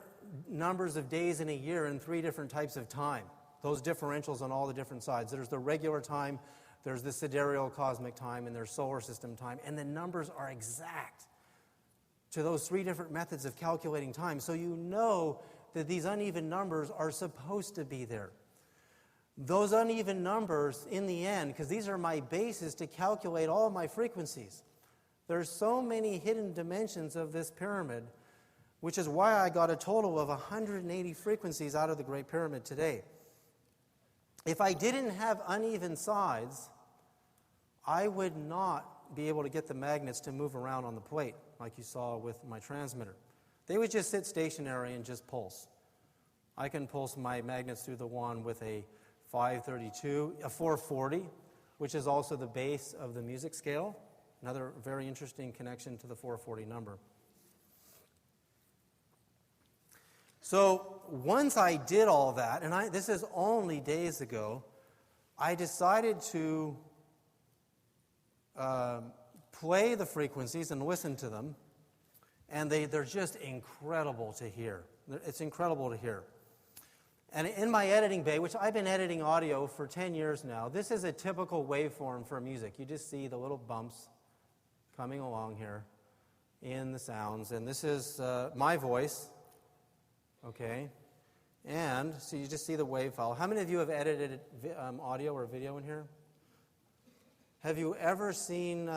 numbers of days in a year in three different types of time. Those differentials on all the different sides. There's the regular time, there's the sidereal cosmic time, and there's solar system time. And the numbers are exact to those three different methods of calculating time. So you know that these uneven numbers are supposed to be there. Those uneven numbers, in the end, because these are my bases to calculate all of my frequencies. There's so many hidden dimensions of this pyramid, which is why I got a total of 180 frequencies out of the Great Pyramid today. If I didn't have uneven sides, I would not be able to get the magnets to move around on the plate, like you saw with my transmitter. They would just sit stationary and just pulse. I can pulse my magnets through the wand with a 532, a 440, which is also the base of the music scale. Another very interesting connection to the 440 number. So once I did all that, and this is only days ago, I decided to play the frequencies and listen to them, and they're just incredible to hear. It's incredible to hear. And in my editing bay, which I've been editing audio for 10 years now, this is a typical waveform for music. You just see the little bumps coming along here in the sounds, and this is my voice. Okay, and so you just see the wave file. How many of you have edited audio or video in here? Have you ever seen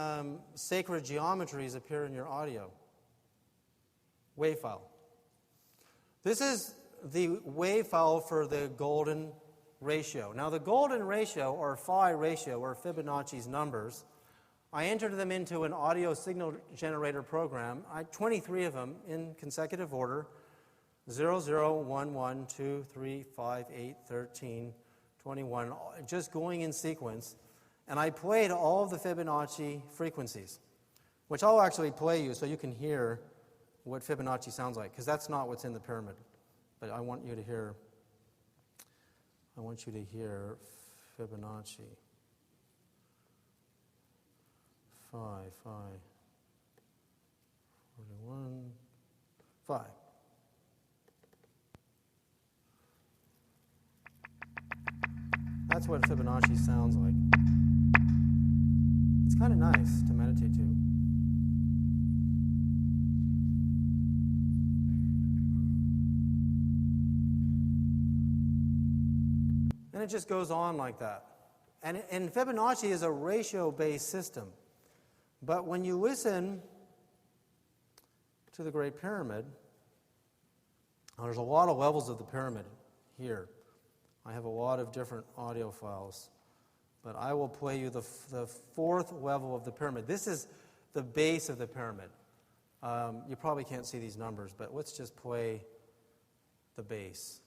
sacred geometries appear in your audio? Wave file. This is the wave file for the golden ratio. Now the golden ratio, or phi ratio, or Fibonacci's numbers, I entered them into an audio signal generator program, 23 of them in consecutive order, 0, 0, 1, 1, 2, 3, 5, 8, 13, 21, just going in sequence. And I played all of the Fibonacci frequencies, which I'll actually play you so you can hear what Fibonacci sounds like, because that's not what's in the pyramid. But I want you to hear Fibonacci. 5, 41, 5. That's what Fibonacci sounds like. It's kind of nice to meditate to. And it just goes on like that. And Fibonacci is a ratio-based system. But when you listen to the Great Pyramid, there's a lot of levels of the pyramid here. I have a lot of different audio files. But I will play you the fourth level of the pyramid. This is the base of the pyramid. You probably can't see these numbers, but let's just play the base.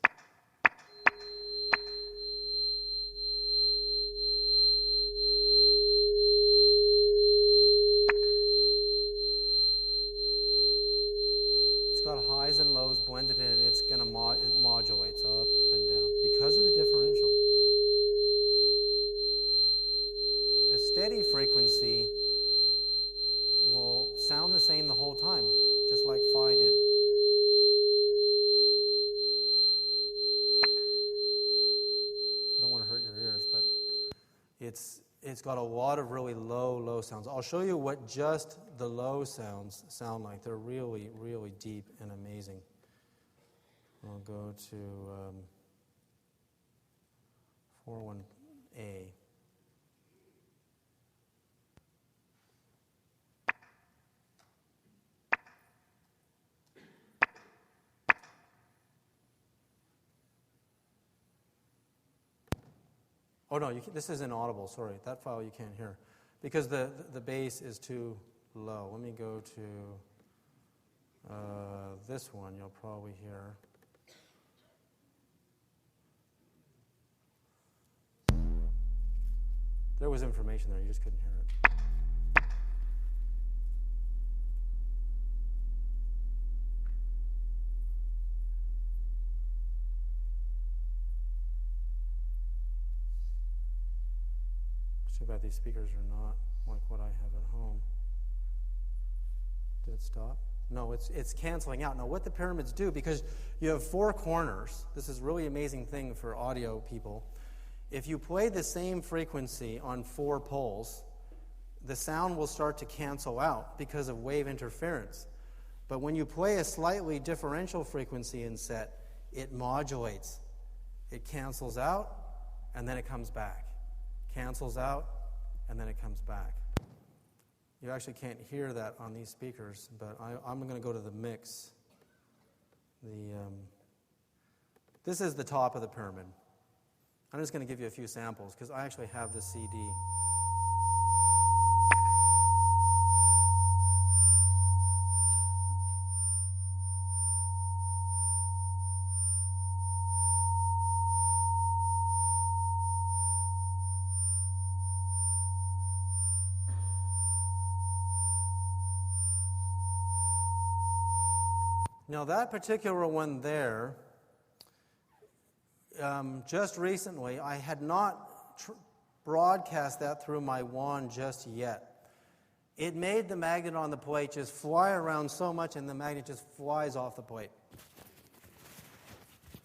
It's got highs and lows blended in. It's going to it modulates up and down because of the differential. A steady frequency will sound the same the whole time, just like phi did. I don't want to hurt your ears, but it's got a lot of really low sounds. I'll show you what just the low sounds sound like. They're really, really deep and amazing. I'll go to 41A. Oh, no, this is inaudible. Sorry, that file you can't hear. Because the bass is too low. Let me go to this one you'll probably hear. There was information there, you just couldn't hear it. Too bad these speakers are not like what I have at home. Did it stop? No, it's canceling out. Now, what the pyramids do, because you have 4 corners, this is a really amazing thing for audio people. If you play the same frequency on 4 poles, the sound will start to cancel out because of wave interference. But when you play a slightly differential frequency in set, it modulates. It cancels out, and then it comes back. Cancels out, and then it comes back. You actually can't hear that on these speakers, but I'm going to go to the mix. This is the top of the pyramid. I'm just going to give you a few samples because I actually have the CD. Now that particular one there, just recently, I had not broadcast that through my wand just yet. It made the magnet on the plate just fly around so much, and the magnet just flies off the plate.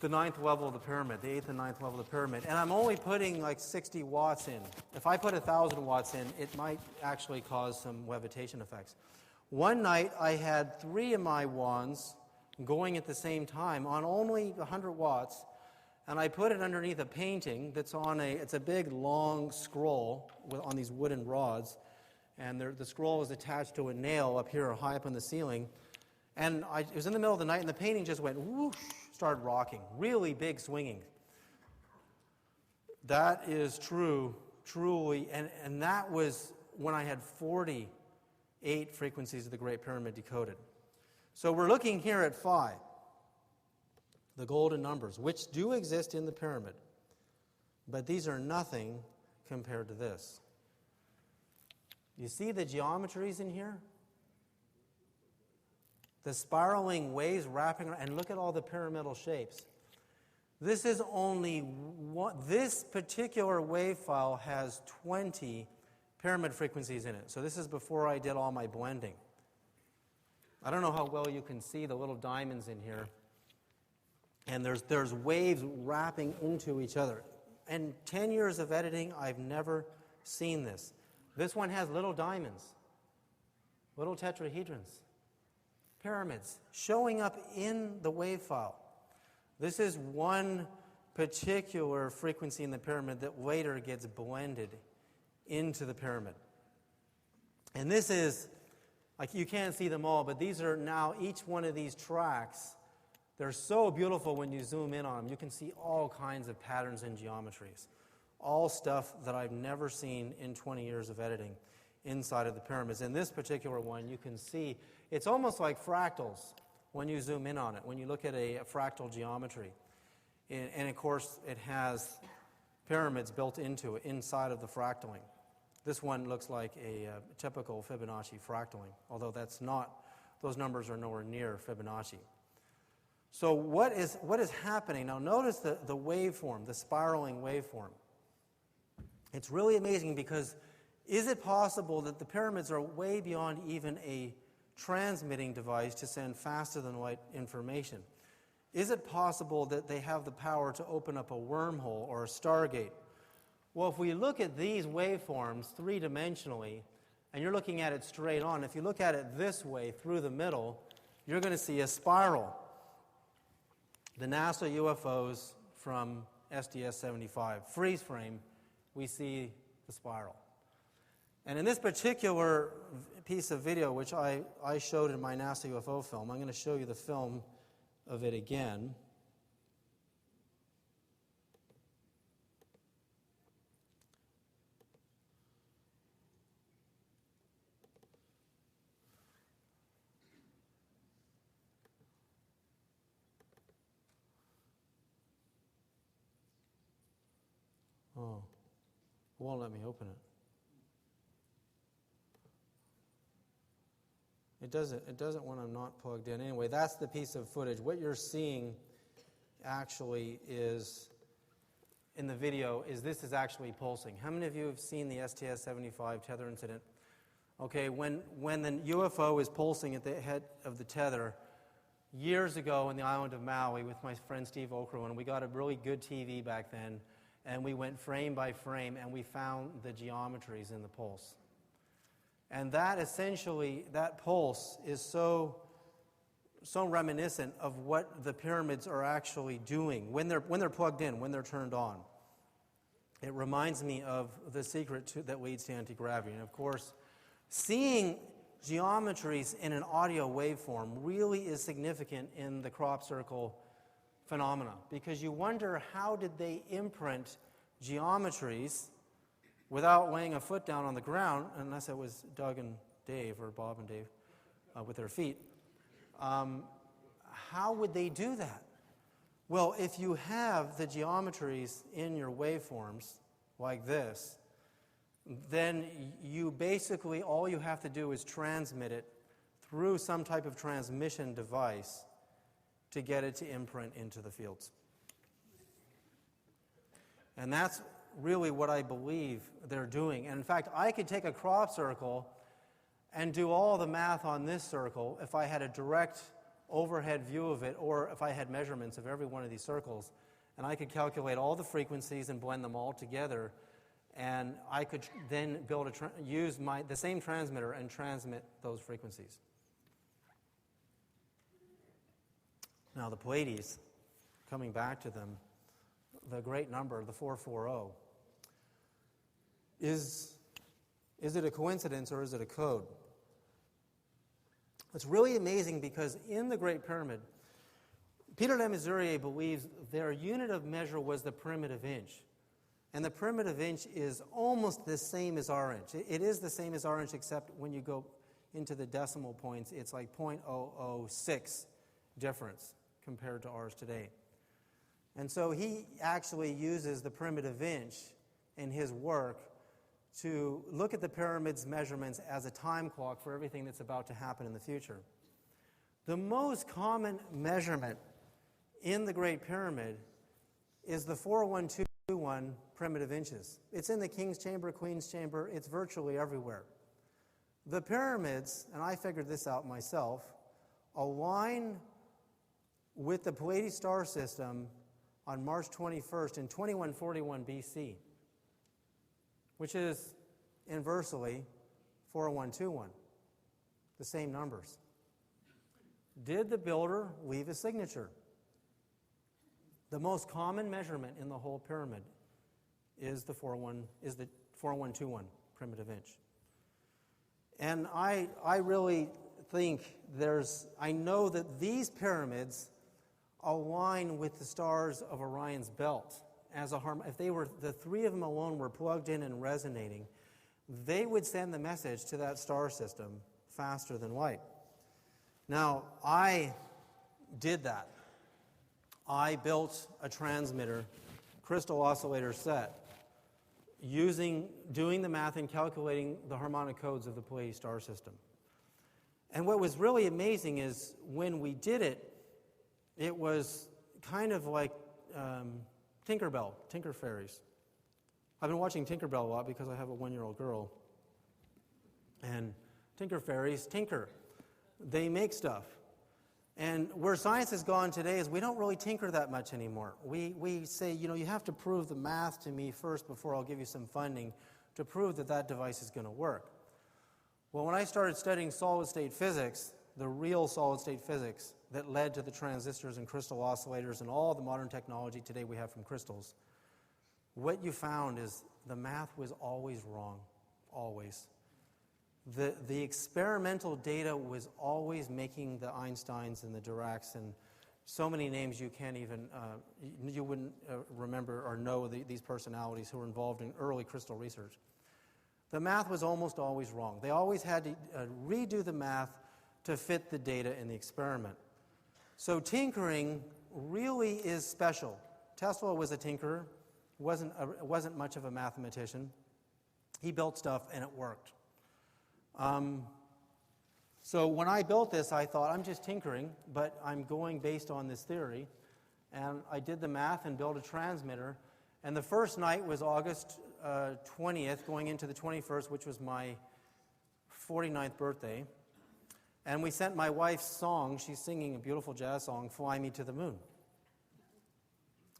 The 9th level of the pyramid, the 8th and 9th level of the pyramid. And I'm only putting like 60 watts in. If I put 1,000 watts in, it might actually cause some levitation effects. One night, I had 3 of my wands going at the same time on only 100 watts, and I put it underneath a painting that's on it's a big long scroll on these wooden rods, and the scroll is attached to a nail up here high up on the ceiling, and it was in the middle of the night, and the painting just went whoosh, started rocking, really big swinging. That is truly, and that was when I had 48 frequencies of the Great Pyramid decoded. So we're looking here at phi. the golden numbers, which do exist in the pyramid, but these are nothing compared to this. You see the geometries in here? The spiraling waves wrapping around, and look at all the pyramidal shapes. This is only one, this particular wave file has 20 pyramid frequencies in it. So this is before I did all my blending. I don't know how well you can see the little diamonds in here. And there's waves wrapping into each other. And 10 years of editing, I've never seen this. This one has little diamonds, little tetrahedrons, pyramids showing up in the wave file. This is one particular frequency in the pyramid that later gets blended into the pyramid. And this is, like, you can't see them all, but these are now, each one of these tracks, they're so beautiful when you zoom in on them. You can see all kinds of patterns and geometries. All stuff that I've never seen in 20 years of editing inside of the pyramids. In this particular one, you can see, it's almost like fractals when you zoom in on it, when you look at a fractal geometry. And of course, it has pyramids built into it, inside of the fractaling. This one looks like a typical Fibonacci fractaling, although that's not, those numbers are nowhere near Fibonacci. So what is happening? Now notice the waveform, the spiraling waveform. It's really amazing because is it possible that the pyramids are way beyond even a transmitting device to send faster than light information? Is it possible that they have the power to open up a wormhole or a stargate? Well, if we look at these waveforms three-dimensionally, and you're looking at it straight on, if you look at it this way through the middle, you're going to see a spiral. The NASA UFOs from SDS-75, freeze frame, we see the spiral. And in this particular piece of video, which I showed in my NASA UFO film, I'm going to show you the film of it again. Oh, it won't let me open it. It doesn't when I'm not plugged in. Anyway, that's the piece of footage. What you're seeing actually is, in the video, is this is actually pulsing. How many of you have seen the STS-75 tether incident? Okay, when the UFO is pulsing at the head of the tether, years ago in the island of Maui with my friend Steve Okrowan, we got a really good TV back then, and we went frame by frame, and we found the geometries in the pulse. And that essentially, that pulse is so reminiscent of what the pyramids are actually doing when they're plugged in, when they're turned on. It reminds me of the secret that leads to anti-gravity. And of course, seeing geometries in an audio waveform really is significant in the crop circle phenomena, because you wonder, how did they imprint geometries without laying a foot down on the ground, unless it was Doug and Dave, or Bob and Dave, with their feet. How would they do that? Well, if you have the geometries in your waveforms, like this, then you basically, all you have to do is transmit it through some type of transmission device to get it to imprint into the fields. And that's really what I believe they're doing. And in fact, I could take a crop circle and do all the math on this circle if I had a direct overhead view of it, or if I had measurements of every one of these circles, and I could calculate all the frequencies and blend them all together, and I could then use the same transmitter and transmit those frequencies. Now the Pleiades, coming back to them, the great number, the 440, is it a coincidence or is it a code? It's really amazing because in the Great Pyramid, Peter de Mesurier believes their unit of measure was the primitive inch. And the primitive inch is almost the same as our inch. It is the same as our inch, except when you go into the decimal points, it's like 0.006 difference compared to ours today. And so he actually uses the primitive inch in his work to look at the pyramid's measurements as a time clock for everything that's about to happen in the future. The most common measurement in the Great Pyramid is the 41221 primitive inches. It's in the King's Chamber, Queen's Chamber, it's virtually everywhere. The pyramids, and I figured this out myself, align with the Pleiades star system on March 21st in 2141 BC, which is inversely 40121, the same numbers. Did the builder leave a signature? The most common measurement in the whole pyramid is the 40121 primitive inch. And I really think I know that these pyramids align with the stars of Orion's belt. If they were, the three of them alone were plugged in and resonating, they would send the message to that star system faster than light. Now, I did that. I built a transmitter, crystal oscillator set, doing the math and calculating the harmonic codes of the Pleiades star system. And what was really amazing is when we did it, it was kind of like Tinkerbell, Tinker Fairies. I've been watching Tinkerbell a lot because I have a 1-year-old girl. And Tinker Fairies tinker. They make stuff. And where science has gone today is we don't really tinker that much anymore. We say, you have to prove the math to me first before I'll give you some funding to prove that device is going to work. Well, when I started studying solid-state physics, the real solid-state physics that led to the transistors and crystal oscillators and all the modern technology today we have from crystals, what you found is the math was always wrong, always. The experimental data was always making the Einsteins and the Diracks and so many names you can't even, you wouldn't remember or know these personalities who were involved in early crystal research. The math was almost always wrong. They always had to redo the math to fit the data in the experiment. So tinkering really is special. Tesla was a tinkerer, wasn't much of a mathematician. He built stuff and it worked. So when I built this, I thought, I'm just tinkering, but I'm going based on this theory. And I did the math and built a transmitter. And the first night was August 20th, going into the 21st, which was my 49th birthday. And we sent my wife's song. She's singing a beautiful jazz song, Fly Me to the Moon.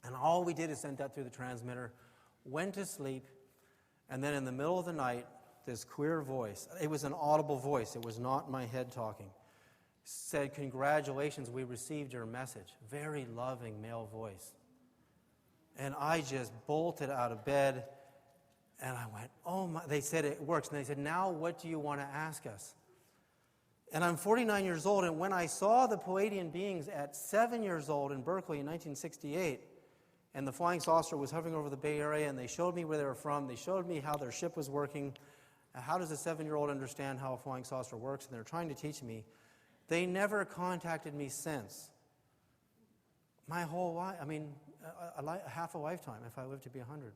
And all we did is send that through the transmitter, went to sleep, and then in the middle of the night, this queer voice, it was an audible voice, it was not my head talking, said, "Congratulations, we received your message." Very loving male voice. And I just bolted out of bed, and I went, oh my, they said it works. And they said, now what do you want to ask us? And I'm 49 years old, and when I saw the Pleiadian beings at 7 years old in Berkeley in 1968, and the flying saucer was hovering over the Bay Area, and they showed me where they were from, they showed me how their ship was working. How does a 7-year-old understand how a flying saucer works? And they're trying to teach me. They never contacted me since. My whole life, half a lifetime if I live to be 100.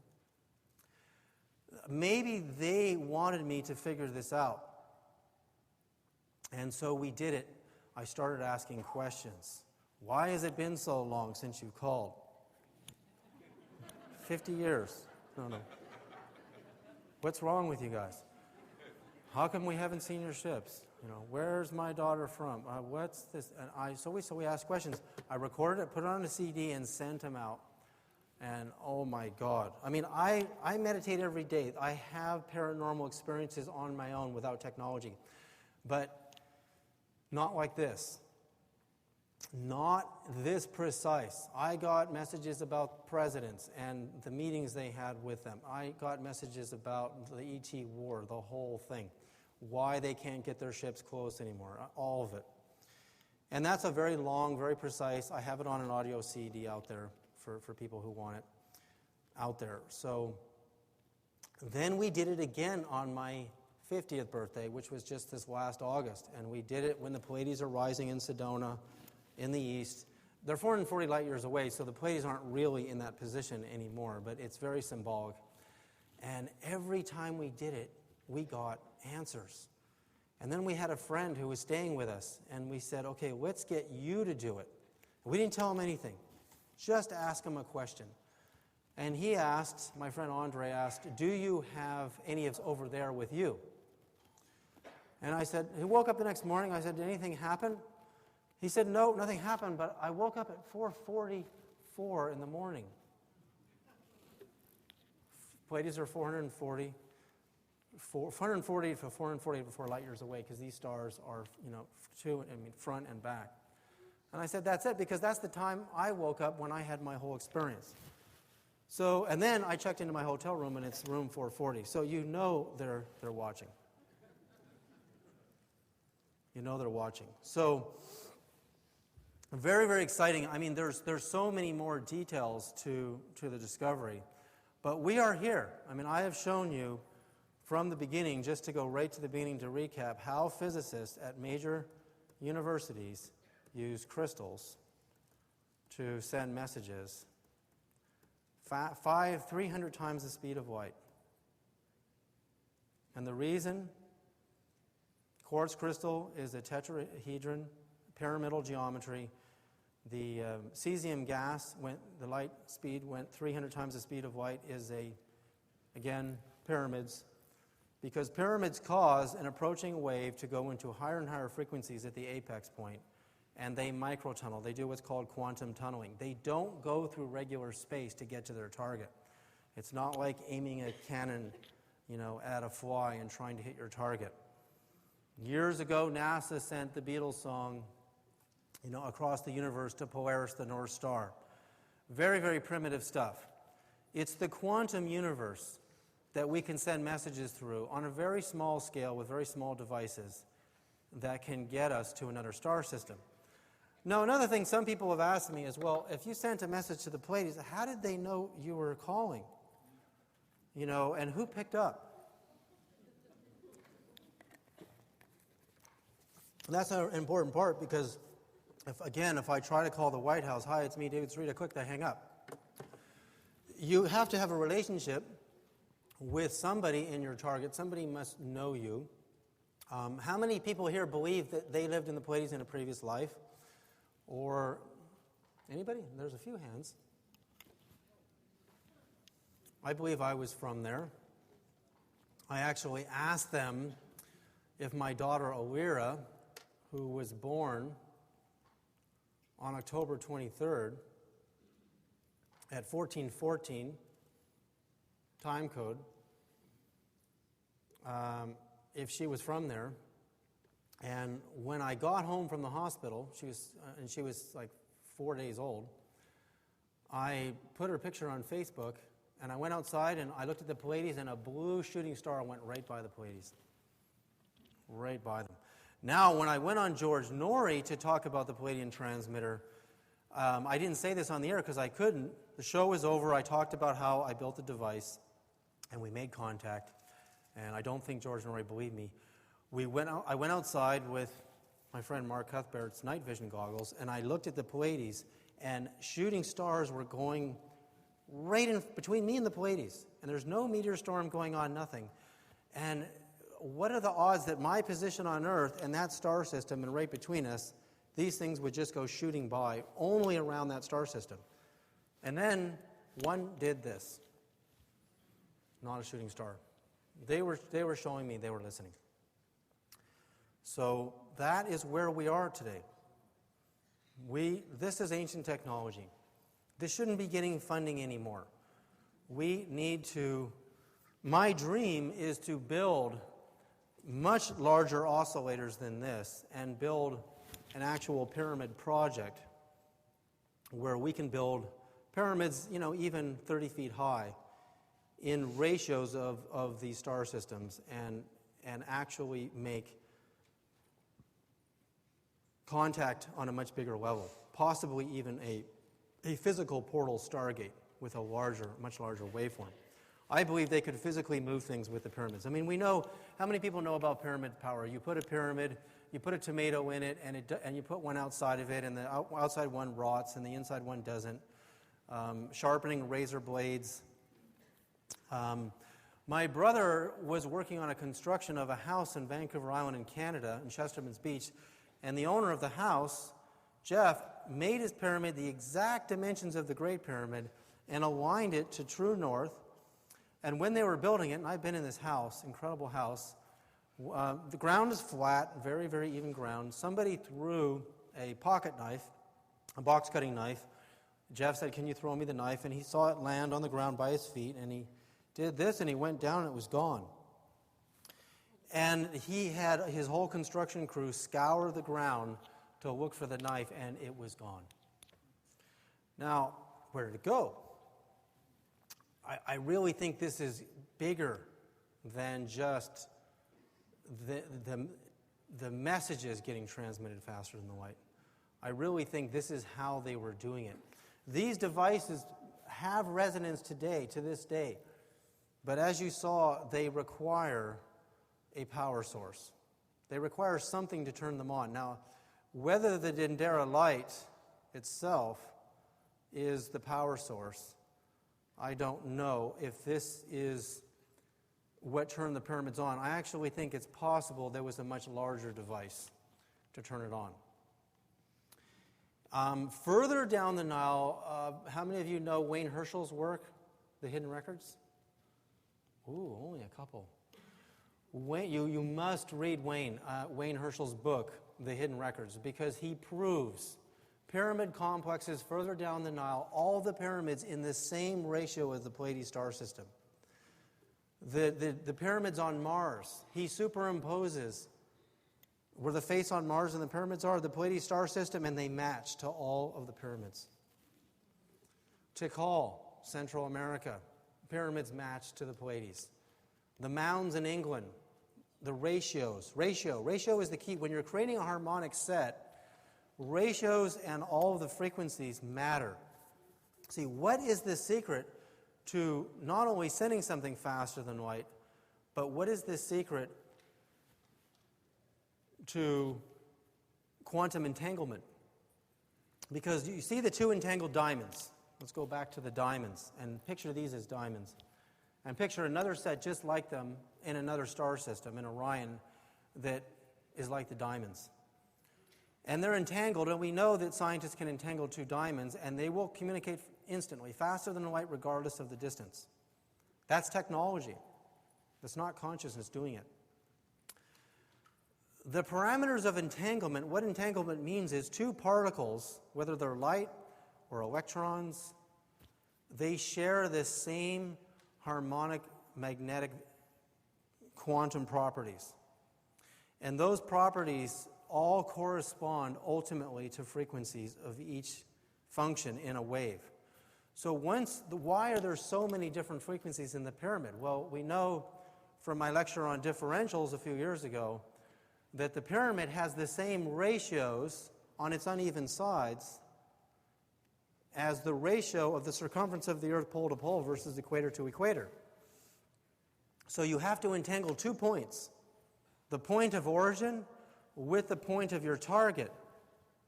Maybe they wanted me to figure this out. And so we did it. I started asking questions. Why has it been so long since you called? 50 years. No. What's wrong with you guys? How come we haven't seen your ships? Where's my daughter from? What's this? And so we asked questions. I recorded it, put it on a CD, and sent them out. And oh my God. I meditate every day. I have paranormal experiences on my own without technology. But not like this. Not this precise. I got messages about presidents and the meetings they had with them. I got messages about the ET war, the whole thing. Why they can't get their ships close anymore. All of it. And that's a very long, very precise. I have it on an audio CD out there for people who want it out there. So then we did it again on my 50th birthday, which was just this last August. And we did it when the Pleiades are rising in Sedona in the east, They're 440 light years away, so the Pleiades aren't really in that position anymore, but it's very symbolic. And every time we did it, we got answers. And then we had a friend who was staying with us, and we said, okay, let's get you to do it. We didn't tell him anything. Just ask him a question. And he asked, my friend Andre asked, do you have any of us over there with you? And I said, he woke up the next morning, I said, did anything happen? He said, no, nothing happened, but I woke up at 4:44 in the morning. Pleiades are 440 to 444 light years away, because these stars are, front and back. And I said, that's it, because that's the time I woke up when I had my whole experience. So, and then I checked into my hotel room, and it's room 440. So you know they're watching. You know they're watching. So, very, very exciting. I mean, there's so many more details to the discovery. But we are here. I mean, I have shown you from the beginning, just to go right to the beginning to recap, how physicists at major universities use crystals to send messages 300 times the speed of light. And the reason, quartz crystal is a tetrahedron, pyramidal geometry. The cesium gas, the light speed went 300 times the speed of light, is again, pyramids. Because pyramids cause an approaching wave to go into higher and higher frequencies at the apex point, and they microtunnel. They do what's called quantum tunneling. They don't go through regular space to get to their target. It's not like aiming a cannon, at a fly and trying to hit your target. Years ago, NASA sent the Beatles song, across the universe to Polaris, the North Star. Very, very primitive stuff. It's the quantum universe that we can send messages through on a very small scale with very small devices that can get us to another star system. Now, another thing some people have asked me is, well, if you sent a message to the Pleiades, how did they know you were calling? And who picked up? And that's an important part, because if I try to call the White House, hi, it's me, David Sereda, quick, they hang up. You have to have a relationship with somebody in your target. Somebody must know you. How many people here believe that they lived in the Pleiades in a previous life? Or anybody? There's a few hands. I believe I was from there. I actually asked them if my daughter Alira, who was born on October 23rd at 1414 time code, if she was from there. And when I got home from the hospital, she was like 4 days old, I put her picture on Facebook, and I went outside and I looked at the Pleiades, and a blue shooting star went right by the Pleiades. Right by them. Now, when I went on George Norrie to talk about the Pleiadian transmitter, I didn't say this on the air because I couldn't. The show was over. I talked about how I built the device, and we made contact, and I don't think George Norrie believed me. I went outside with my friend Mark Cuthbert's night vision goggles, and I looked at the Pleiades, and shooting stars were going right in between me and the Pleiades, and there's no meteor storm going on, nothing. And what are the odds that my position on Earth and that star system and right between us, these things would just go shooting by only around that star system? And then one did this. Not a shooting star. They were showing me they were listening. So that is where we are today. This is ancient technology. This shouldn't be getting funding anymore. We need to, my dream is to build much larger oscillators than this and build an actual pyramid project where we can build pyramids, even 30 feet high in ratios of these star systems and actually make contact on a much bigger level, possibly even a physical portal stargate with a much larger waveform. I believe they could physically move things with the pyramids. I mean, we know, how many people know about pyramid power? You put a pyramid you put a tomato in it, and you put one outside of it, and the outside one rots, and the inside one doesn't. Sharpening razor blades. My brother was working on a construction of a house in Vancouver Island in Canada, in Chesterman's Beach, and the owner of the house, Jeff, made his pyramid the exact dimensions of the Great Pyramid and aligned it to true north. And when they were building it, and I've been in this house, incredible house, the ground is flat, very, very even ground. Somebody threw a pocket knife, a box-cutting knife. Jeff said, "Can you throw me the knife?" And he saw it land on the ground by his feet, and he did this, and he went down, and it was gone. And he had his whole construction crew scour the ground to look for the knife, and it was gone. Now, where did it go? I really think this is bigger than just the messages getting transmitted faster than the light. I really think this is how they were doing it. These devices have resonance today, to this day. But as you saw, they require a power source. They require something to turn them on. Now, whether the Dendera light itself is the power source, I don't know. If this is what turned the pyramids on, I actually think it's possible there was a much larger device to turn it on. Further down the Nile, how many of you know Wayne Herschel's work, The Hidden Records? Ooh, only a couple. You must read Wayne Herschel's book, The Hidden Records, because he proves pyramid complexes further down the Nile, all the pyramids in the same ratio as the Pleiades star system. The pyramids on Mars, he superimposes where the face on Mars and the pyramids are, the Pleiades star system, and they match to all of the pyramids. Tikal, Central America, pyramids match to the Pleiades. The mounds in England, the ratios. Ratio is the key. When you're creating a harmonic set, ratios and all of the frequencies matter. See, what is the secret to not only sending something faster than light, but what is the secret to quantum entanglement? Because you see the two entangled diamonds. Let's go back to the diamonds and picture these as diamonds. And picture another set just like them in another star system, in Orion, that is like the diamonds. And they're entangled, and we know that scientists can entangle two diamonds, and they will communicate instantly, faster than light, regardless of the distance. That's technology. That's not consciousness doing it. The parameters of entanglement, what entanglement means is two particles, whether they're light or electrons, they share the same harmonic magnetic quantum properties. And those properties all correspond ultimately to frequencies of each function in a wave. So why are there so many different frequencies in the pyramid? Well, we know from my lecture on differentials a few years ago that the pyramid has the same ratios on its uneven sides as the ratio of the circumference of the Earth pole to pole versus equator to equator. So you have to entangle 2 points, the point of origin with the point of your target,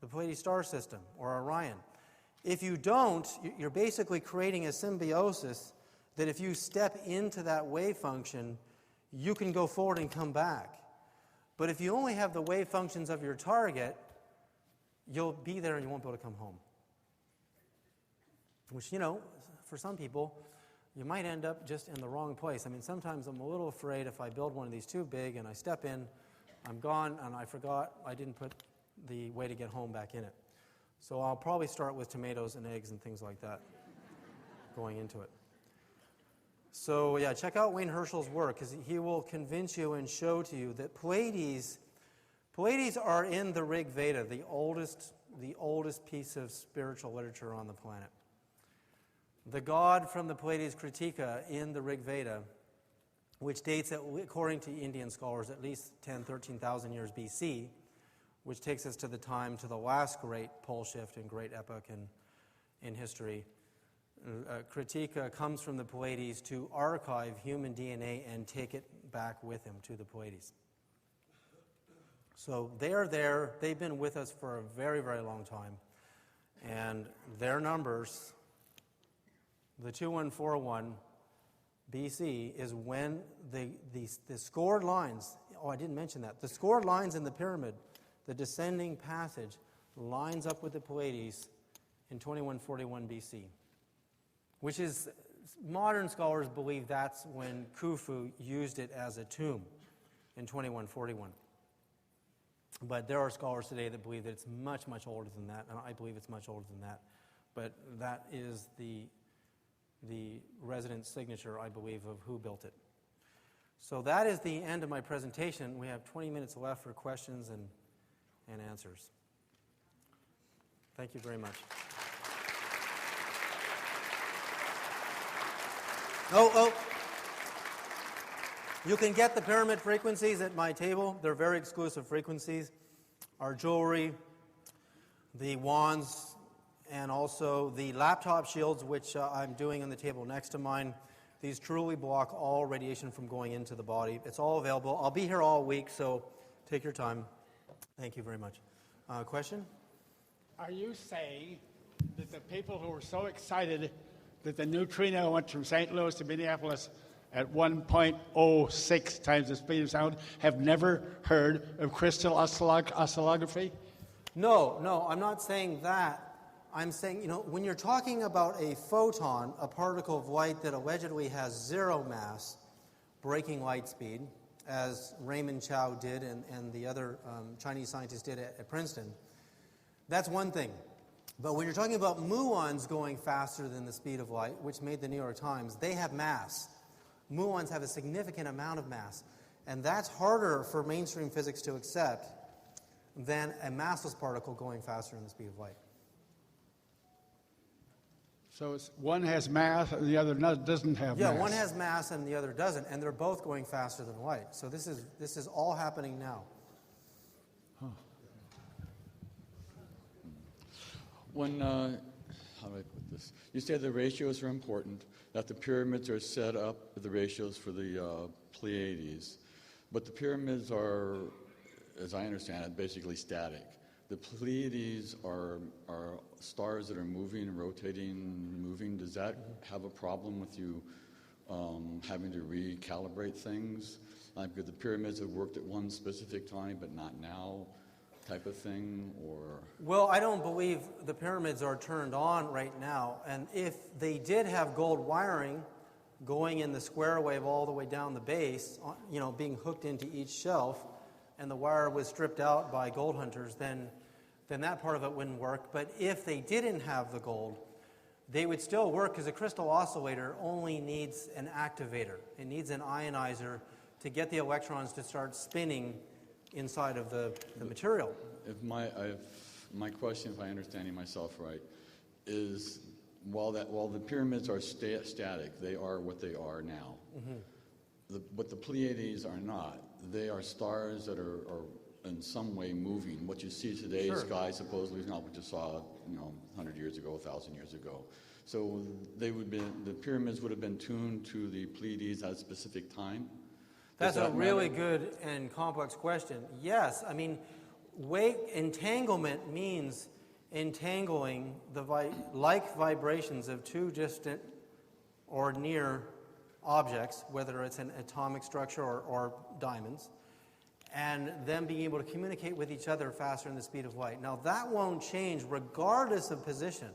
the Pleiades star system or Orion. If you don't, you're basically creating a symbiosis that if you step into that wave function, you can go forward and come back. But if you only have the wave functions of your target, you'll be there and you won't be able to come home. Which, for some people, you might end up just in the wrong place. I mean, sometimes I'm a little afraid if I build one of these too big and I step in, I'm gone, and I forgot I didn't put the way to get home back in it. So I'll probably start with tomatoes and eggs and things like that going into it. So yeah, check out Wayne Herschel's work, because he will convince you and show to you that Pleiades are in the Rig Veda, the oldest piece of spiritual literature on the planet. The god from the Pleiades Kritika in the Rig Veda, which dates, according to Indian scholars, at least 13,000 years BC, which takes us to the last great pole shift and great epoch in history. Kritika comes from the Pleiades to archive human DNA and take it back with him to the Pleiades. So they are there. They've been with us for a very, very long time. And their numbers, the 2141 BC, is when the scored lines, I didn't mention that, the scored lines in the pyramid, the descending passage, lines up with the Pleiades in 2141 BC, which is, modern scholars believe that's when Khufu used it as a tomb in 2141. But there are scholars today that believe that it's much, much older than that, and I believe it's much older than that. But that is the resident signature, I believe, of who built it. So that is the end of my presentation. We have 20 minutes left for questions and answers. Thank you very much. Oh, you can get the pyramid frequencies at my table. They're very exclusive frequencies. Our jewelry, the wands, and also the laptop shields, which I'm doing on the table next to mine. These truly block all radiation from going into the body. It's all available. I'll be here all week, so take your time. Thank you very much. Question? Are you saying that the people who were so excited that the neutrino went from St. Louis to Minneapolis at 1.06 times the speed of sound have never heard of crystal oscillography? No, I'm not saying that. I'm saying, when you're talking about a photon, a particle of light that allegedly has zero mass, breaking light speed, as Raymond Chow did and the other Chinese scientists did at Princeton, that's one thing. But when you're talking about muons going faster than the speed of light, which made the New York Times, they have mass. Muons have a significant amount of mass. And that's harder for mainstream physics to accept than a massless particle going faster than the speed of light. So one has mass and the other doesn't have mass. Yeah, one has mass and the other doesn't, and they're both going faster than light. So this is all happening now. When, how do I put this? You say the ratios are important, that the pyramids are set up with the ratios for the Pleiades. But the pyramids are, as I understand it, basically static. The Pleiades are stars that are moving and rotating, moving. Does that have a problem with you having to recalibrate things? Like, the pyramids have worked at one specific time, but not now, type of thing, or? Well, I don't believe the pyramids are turned on right now. And if they did have gold wiring going in the square wave all the way down the base, being hooked into each shelf, and the wire was stripped out by gold hunters, then that part of it wouldn't work. But if they didn't have the gold, they would still work, because a crystal oscillator only needs an activator. It needs an ionizer to get the electrons to start spinning inside of the material. If my question, if I'm understanding myself right, is while the pyramids are static, they are what they are now. Mm-hmm. But the Pleiades are not. They are stars that are in some way moving. What you see today, Sure. Sky supposedly is not what you saw, 100 years ago, 1,000 years ago. So the pyramids would have been tuned to the Pleiades at a specific time. That's a really good and complex question. Yes, I mean, entanglement means entangling the like vibrations of two distant or near objects, whether it's an atomic structure or diamonds, and them being able to communicate with each other faster than the speed of light. Now, that won't change regardless of position,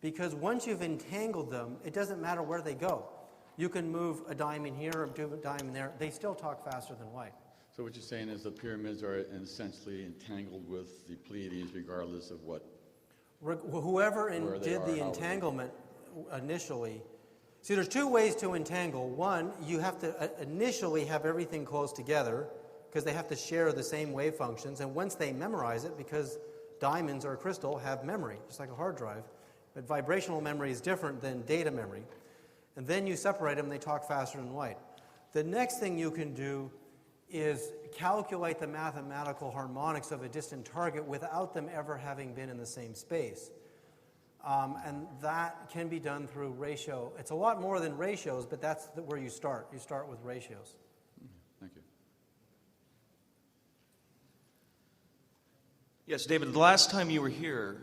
because once you've entangled them, it doesn't matter where they go. You can move a diamond here or do a diamond there. They still talk faster than light. So what you're saying is the pyramids are essentially entangled with the Pleiades regardless of what? Whoever did the entanglement initially. See, there's two ways to entangle. One, you have to initially have everything close together, because they have to share the same wave functions. And once they memorize it, because diamonds or crystal have memory, just like a hard drive, but vibrational memory is different than data memory. And then you separate them, they talk faster than light. The next thing you can do is calculate the mathematical harmonics of a distant target without them ever having been in the same space. And that can be done through ratio. It's a lot more than ratios, but that's where you start. You start with ratios. Thank you. Yes, David, the last time you were here,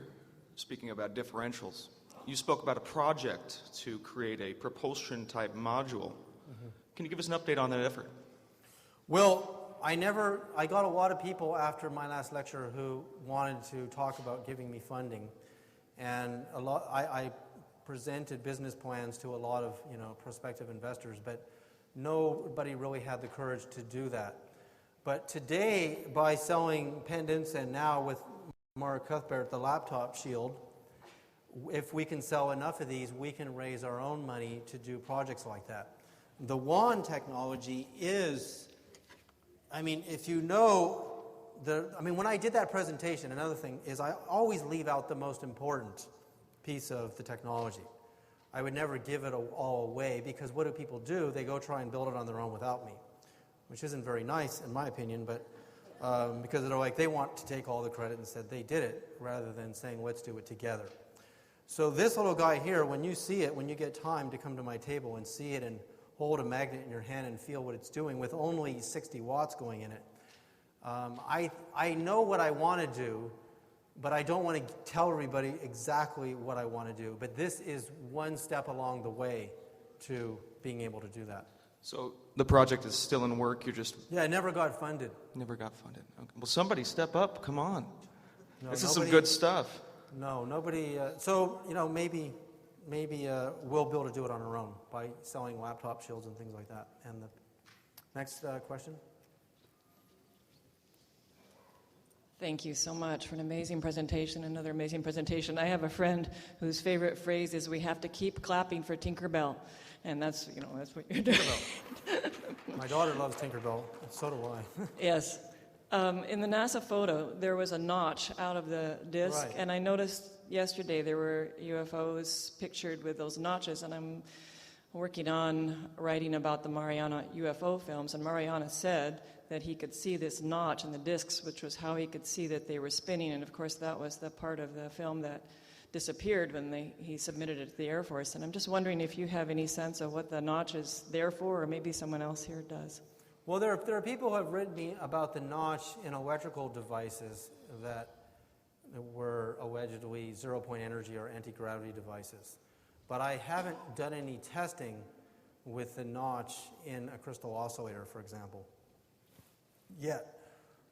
speaking about differentials, you spoke about a project to create a propulsion-type module. Can you give us an update on that effort? Well, I got a lot of people after my last lecture who wanted to talk about giving me funding. And I presented business plans to a lot of prospective investors, but nobody really had the courage to do that. But today, by selling pendants and now with Mark Cuthbert, the laptop shield, if we can sell enough of these, we can raise our own money to do projects like that. The wand technology is, if you know, when I did that presentation, another thing is I always leave out the most important piece of the technology. I would never give it all away, because what do people do? They go try and build it on their own without me, which isn't very nice in my opinion, but because they want to take all the credit and said they did it, rather than saying let's do it together. So this little guy here, when you see it, when you get time to come to my table and see it and hold a magnet in your hand and feel what it's doing with only 60 watts going in it, I know what I want to do, but I don't want to tell everybody exactly what I want to do. But this is one step along the way to being able to do that. So the project is still in work, you're just... Yeah, it never got funded. Never got funded. Okay. Well, somebody step up, come on. No, this is some good stuff. No, nobody... maybe we'll be able to do it on our own by selling laptop shields and things like that. And the next question? Thank you so much for an amazing presentation, another amazing presentation. I have a friend whose favorite phrase is, we have to keep clapping for Tinkerbell. And that's what you're doing. My daughter loves Tinkerbell. So do I. Yes. In the NASA photo, there was a notch out of the disk, Right. and I noticed yesterday there were UFOs pictured with those notches, and I'm working on writing about the Mariana UFO films, and Mariana said that he could see this notch in the discs, which was how he could see that they were spinning, and of course that was the part of the film that disappeared when he submitted it to the Air Force. And I'm just wondering if you have any sense of what the notch is there for, or maybe someone else here does. Well, there are people who have written me about the notch in electrical devices that were allegedly zero-point energy or anti-gravity devices. But I haven't done any testing with the notch in a crystal oscillator, for example, yet.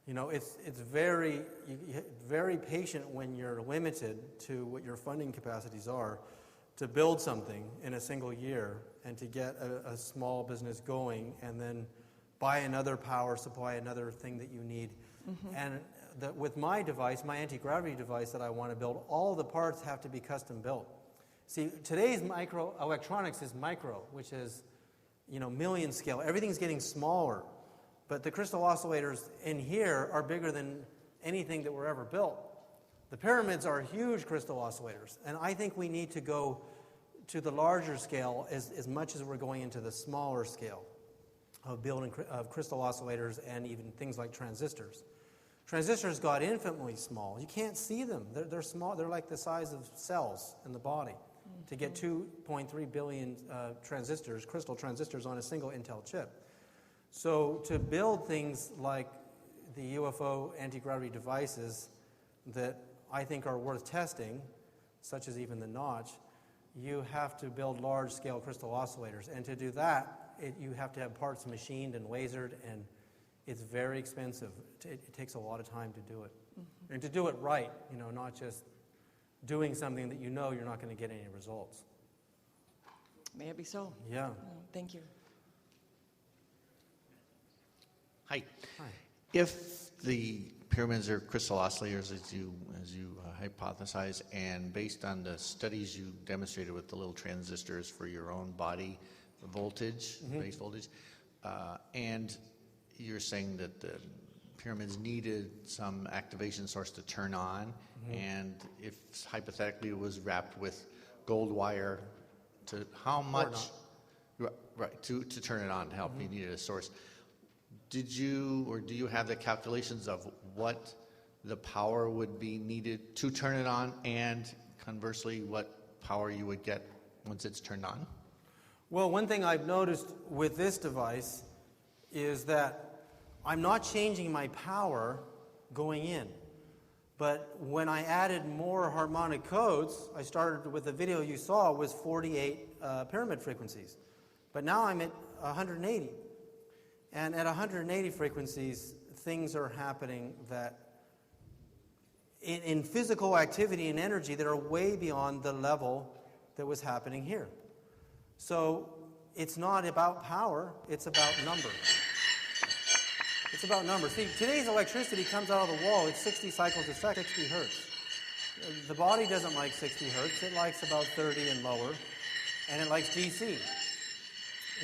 It's very patient when you're limited to what your funding capacities are to build something in a single year and to get a small business going and then buy another power supply, another thing that you need. Mm-hmm. And with my device, my anti-gravity device that I want to build, all the parts have to be custom built. See, today's microelectronics is micro, which is, million scale. Everything's getting smaller. But the crystal oscillators in here are bigger than anything that were ever built. The pyramids are huge crystal oscillators, and I think we need to go to the larger scale as much as we're going into the smaller scale of building of crystal oscillators and even things like transistors. Transistors got infinitely small. You can't see them. They're small. They're like the size of cells in the body. Mm-hmm. To get 2.3 billion transistors, crystal transistors on a single Intel chip. So to build things like the UFO anti-gravity devices that I think are worth testing, such as even the notch, you have to build large-scale crystal oscillators. And to do that, you have to have parts machined and lasered, and it's very expensive. It takes a lot of time to do it. Mm-hmm. And to do it right, not just doing something that you're not going to get any results. May it be so. Yeah. Thank you. Hi. If the pyramids are crystal oscillators, as you hypothesize, and based on the studies you demonstrated with the little transistors for your own body voltage, mm-hmm. base voltage, and you're saying that the pyramids needed some activation source to turn on, mm-hmm. and if hypothetically it was wrapped with gold wire, to how much? Right, to turn it on to help, mm-hmm. you needed a source. Did you or do you have the calculations of what the power would be needed to turn it on, and conversely what power you would get once it's turned on? Well, one thing I've noticed with this device is that I'm not changing my power going in. But when I added more harmonic codes, I started with the video you saw was 48 pyramid frequencies. But now I'm at 180. And at 180 frequencies, things are happening that in physical activity and energy that are way beyond the level that was happening here. So it's not about power, it's about number. It's about numbers. See, today's electricity comes out of the wall. It's 60 cycles a second, 60 hertz. The body doesn't like 60 hertz. It likes about 30 and lower, and it likes DC.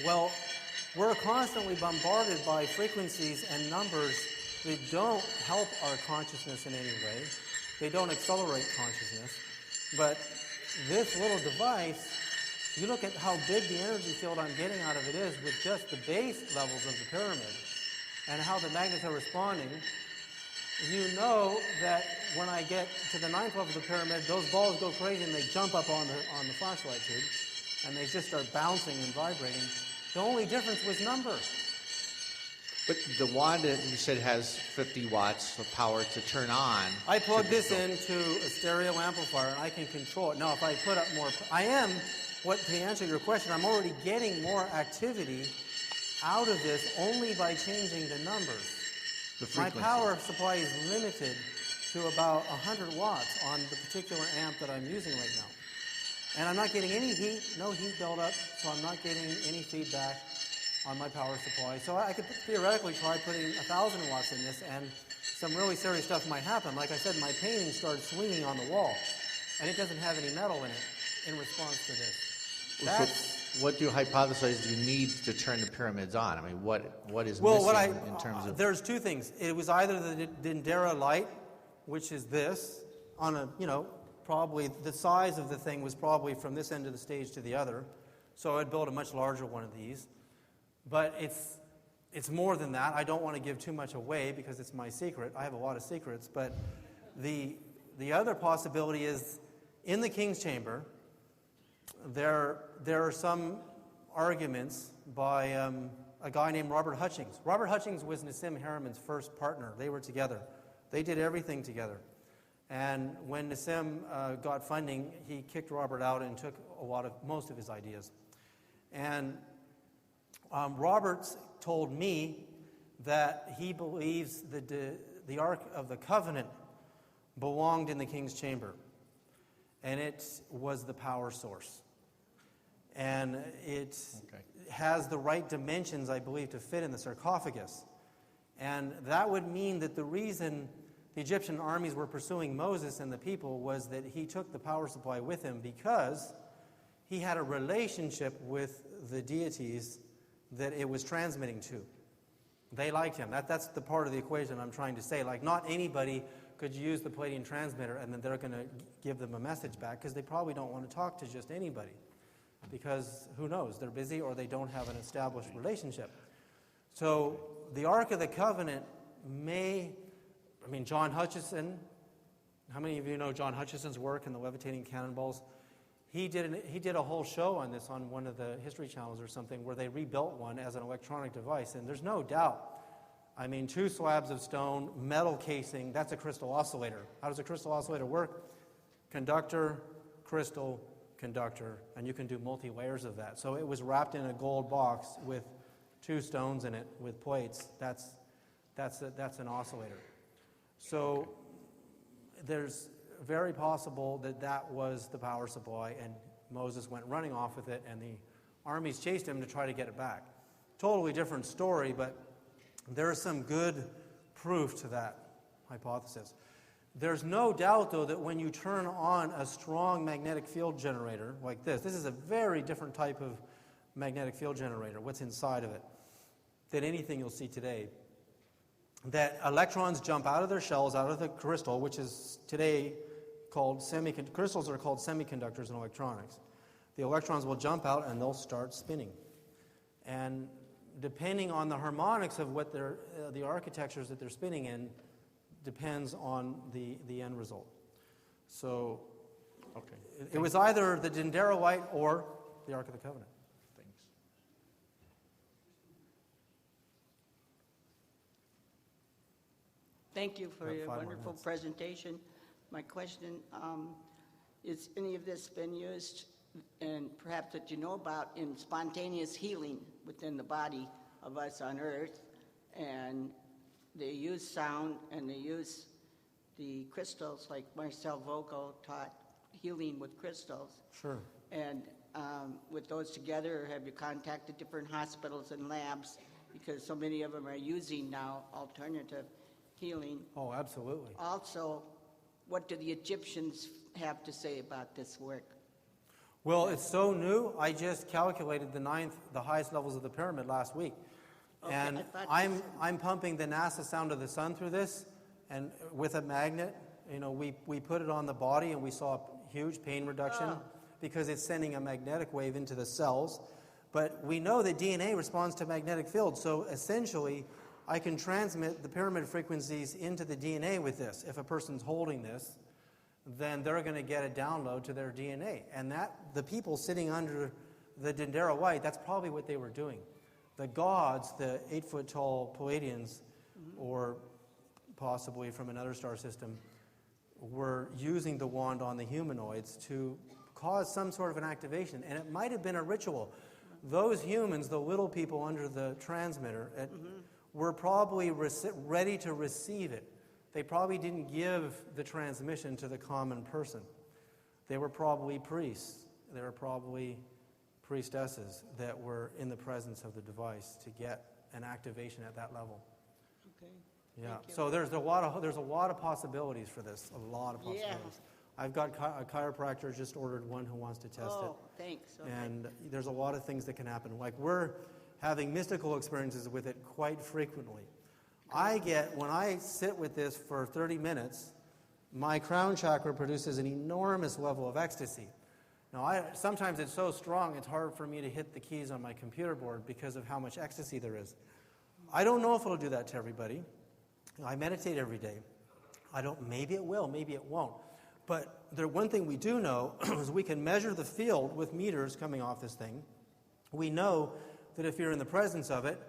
Well, we're constantly bombarded by frequencies and numbers that don't help our consciousness in any way. They don't accelerate consciousness. But this little device, you look at how big the energy field I'm getting out of it is with just the base levels of the pyramid, and how the magnets are responding, you know that when I get to the 9th level of the pyramid, those balls go crazy and they jump up on the flashlight tube, and they just start bouncing and vibrating. The only difference was number. But the wand that you said has 50 watts of power to turn on. I plug this into a stereo amplifier and I can control it. Now, if I put up more, to answer your question, I'm already getting more activity out of this only by changing the numbers. My power supply is limited to about 100 watts on the particular amp that I'm using right now. And I'm not getting any heat, no heat buildup, so I'm not getting any feedback on my power supply. So I could theoretically try putting 1,000 watts in this, and some really serious stuff might happen. Like I said, my painting started swinging on the wall, and it doesn't have any metal in it in response to this. What do you hypothesize you need to turn the pyramids on? I mean, what is missing in terms of... There's two things. It was either the Dendera light, which is this, on a, probably the size of the thing was probably from this end of the stage to the other. So I'd build a much larger one of these. But it's more than that. I don't want to give too much away because it's my secret. I have a lot of secrets. But the other possibility is in the King's Chamber, there are some arguments by a guy named Robert Hutchings. Robert Hutchings was Nassim Harameyn's first partner. They were together. They did everything together. And when Nassim got funding, he kicked Robert out and took most of his ideas. And Robert told me that he believes the Ark of the Covenant belonged in the King's Chamber. And it was the power source. And it has the right dimensions, I believe, to fit in the sarcophagus. And that would mean that the reason the Egyptian armies were pursuing Moses and the people was that he took the power supply with him because he had a relationship with the deities that it was transmitting to. They liked him. That's the part of the equation I'm trying to say. Like, not anybody could use the Palladian transmitter and then they're going to give them a message back because they probably don't want to talk to just anybody. Because who knows, they're busy or they don't have an established relationship. So the Ark of the Covenant John Hutchison, how many of you know John Hutchison's work in the levitating cannonballs? He did a whole show on this on one of the History Channels or something where they rebuilt one as an electronic device. And there's no doubt, 2 slabs of stone, metal casing, that's a crystal oscillator. How does a crystal oscillator work? Conductor, crystal, conductor, and you can do multi-layers of that. So it was wrapped in a gold box with 2 stones in it with plates. That's an oscillator. So there's very possible that was the power supply, and Moses went running off with it, and the armies chased him to try to get it back. Totally different story, but there's some good proof to that hypothesis. There's no doubt, though, that when you turn on a strong magnetic field generator like this is a very different type of magnetic field generator, what's inside of it, than anything you'll see today. That electrons jump out of their shells, out of the crystal, which is today called crystals are called semiconductors in electronics. The electrons will jump out and they'll start spinning. And depending on the harmonics of what the architectures that they're spinning in, depends on the end result. So it was either the Dendera light or the Ark of the Covenant. Thanks. Thank you for About your 5 more wonderful minutes. presentation. My question, is any of this been used, and perhaps that you know about, in spontaneous healing within the body of us on Earth? And they use sound, and they use the crystals, like Marcel Vogel taught healing with crystals. Sure. And with those together, have you contacted different hospitals and labs? Because so many of them are using now alternative healing. Oh, absolutely. Also, what do the Egyptians have to say about this work? Well, it's so new. I just calculated the highest levels of the pyramid last week. Okay, And I thought I'm pumping the NASA sound of the sun through this, and with a magnet, we put it on the body, and we saw a huge pain reduction because it's sending a magnetic wave into the cells. But we know that DNA responds to magnetic fields, so essentially, I can transmit the pyramid frequencies into the DNA with this. If a person's holding this, then they're going to get a download to their DNA. And the people sitting under the Dendera White, that's probably what they were doing. The gods, the 8-foot-tall Pleiadians, or possibly from another star system, were using the wand on the humanoids to cause some sort of an activation. And it might have been a ritual. Those humans, the little people under the transmitter, were probably ready to receive it. They probably didn't give the transmission to the common person. They were probably priests. They were probably priestesses that were in the presence of the device to get an activation at that level. Okay. Yeah. Thank you. So there's a lot of possibilities for this. A lot of possibilities. Yeah. I've got a chiropractor just ordered one who wants to test it. Oh, thanks. Okay. And there's a lot of things that can happen. Like, we're having mystical experiences with it quite frequently. When I sit with this for 30 minutes, my crown chakra produces an enormous level of ecstasy. Now, sometimes it's so strong, it's hard for me to hit the keys on my computer board because of how much ecstasy there is. I don't know if it'll do that to everybody. I meditate every day. Maybe it will, maybe it won't. But one thing we do know is we can measure the field with meters coming off this thing. We know that if you're in the presence of it,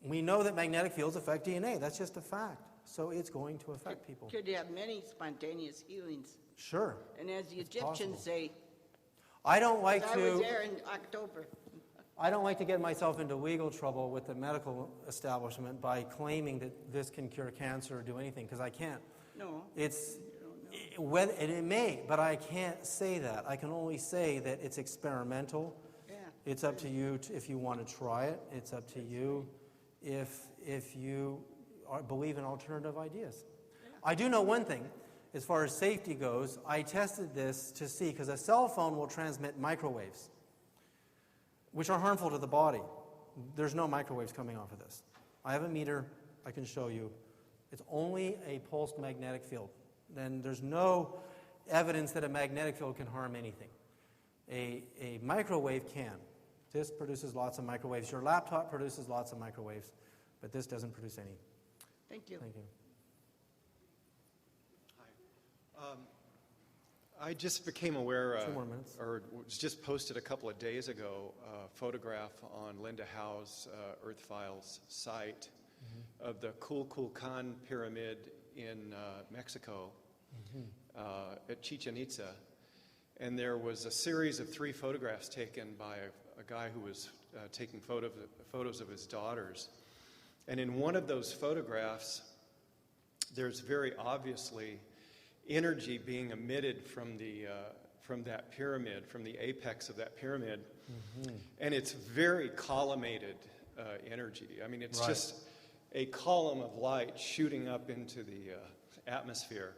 we know that magnetic fields affect DNA. That's just a fact. So it's going to affect people. Could you have many spontaneous healings? Sure. And as the It's Egyptians possible. say, I don't like I was there in October. I don't like to get myself into legal trouble with the medical establishment by claiming that this can cure cancer or do anything, because I can't. No. And it may, but I can't say that. I can only say that it's experimental. Yeah. It's up to you if you want to try it. It's up to you if you believe in alternative ideas. I do know one thing. As far as safety goes, I tested this to see, because a cell phone will transmit microwaves, which are harmful to the body. There's no microwaves coming off of this. I have a meter. I can show you. It's only a pulsed magnetic field. Then there's no evidence that a magnetic field can harm anything. A microwave can. This produces lots of microwaves. Your laptop produces lots of microwaves, but this doesn't produce any. Thank you. Thank you. I just became aware, 2 more minutes. or was just posted a couple of days ago, a photograph on Linda Howe's Earth Files site of the Kukulkan Pyramid in Mexico, at Chichen Itza. And there was a series of 3 photographs taken by a guy who was taking photos of his daughters. And in one of those photographs, there's very obviously energy being emitted from that pyramid, from the apex of that pyramid, and it's very collimated energy. I mean, it's just a column of light shooting up into the atmosphere.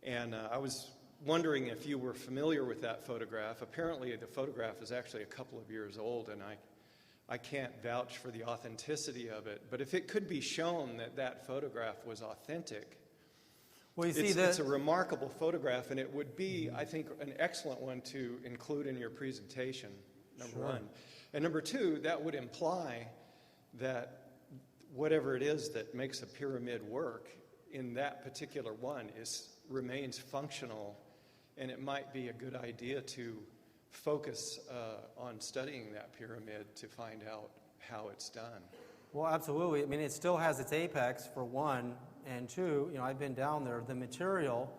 And I was wondering if you were familiar with that photograph. Apparently, the photograph is actually a couple of years old, and I can't vouch for the authenticity of it. But if it could be shown that that photograph was authentic, Well, you see it's a remarkable photograph, and it would be, I think, an excellent one to include in your presentation, number one. And number two, that would imply that whatever it is that makes a pyramid work in that particular one remains functional, and it might be a good idea to focus on studying that pyramid to find out how it's done. Well, absolutely. I mean, it still has its apex, for one. And two, I've been down there. The material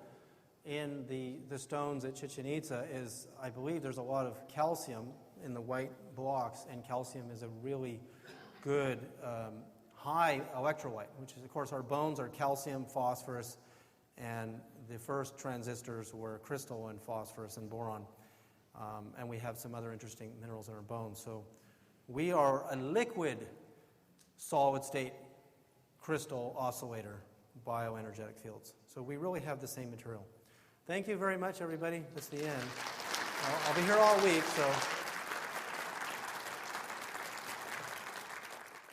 in the stones at Chichen Itza is, I believe there's a lot of calcium in the white blocks, and calcium is a really good high electrolyte, which is, of course, our bones are calcium, phosphorus, and the first transistors were crystal and phosphorus and boron. And we have some other interesting minerals in our bones. So we are a liquid solid-state crystal oscillator bioenergetic fields. So we really have the same material. Thank you very much, everybody. That's the end. I'll be here all week, so...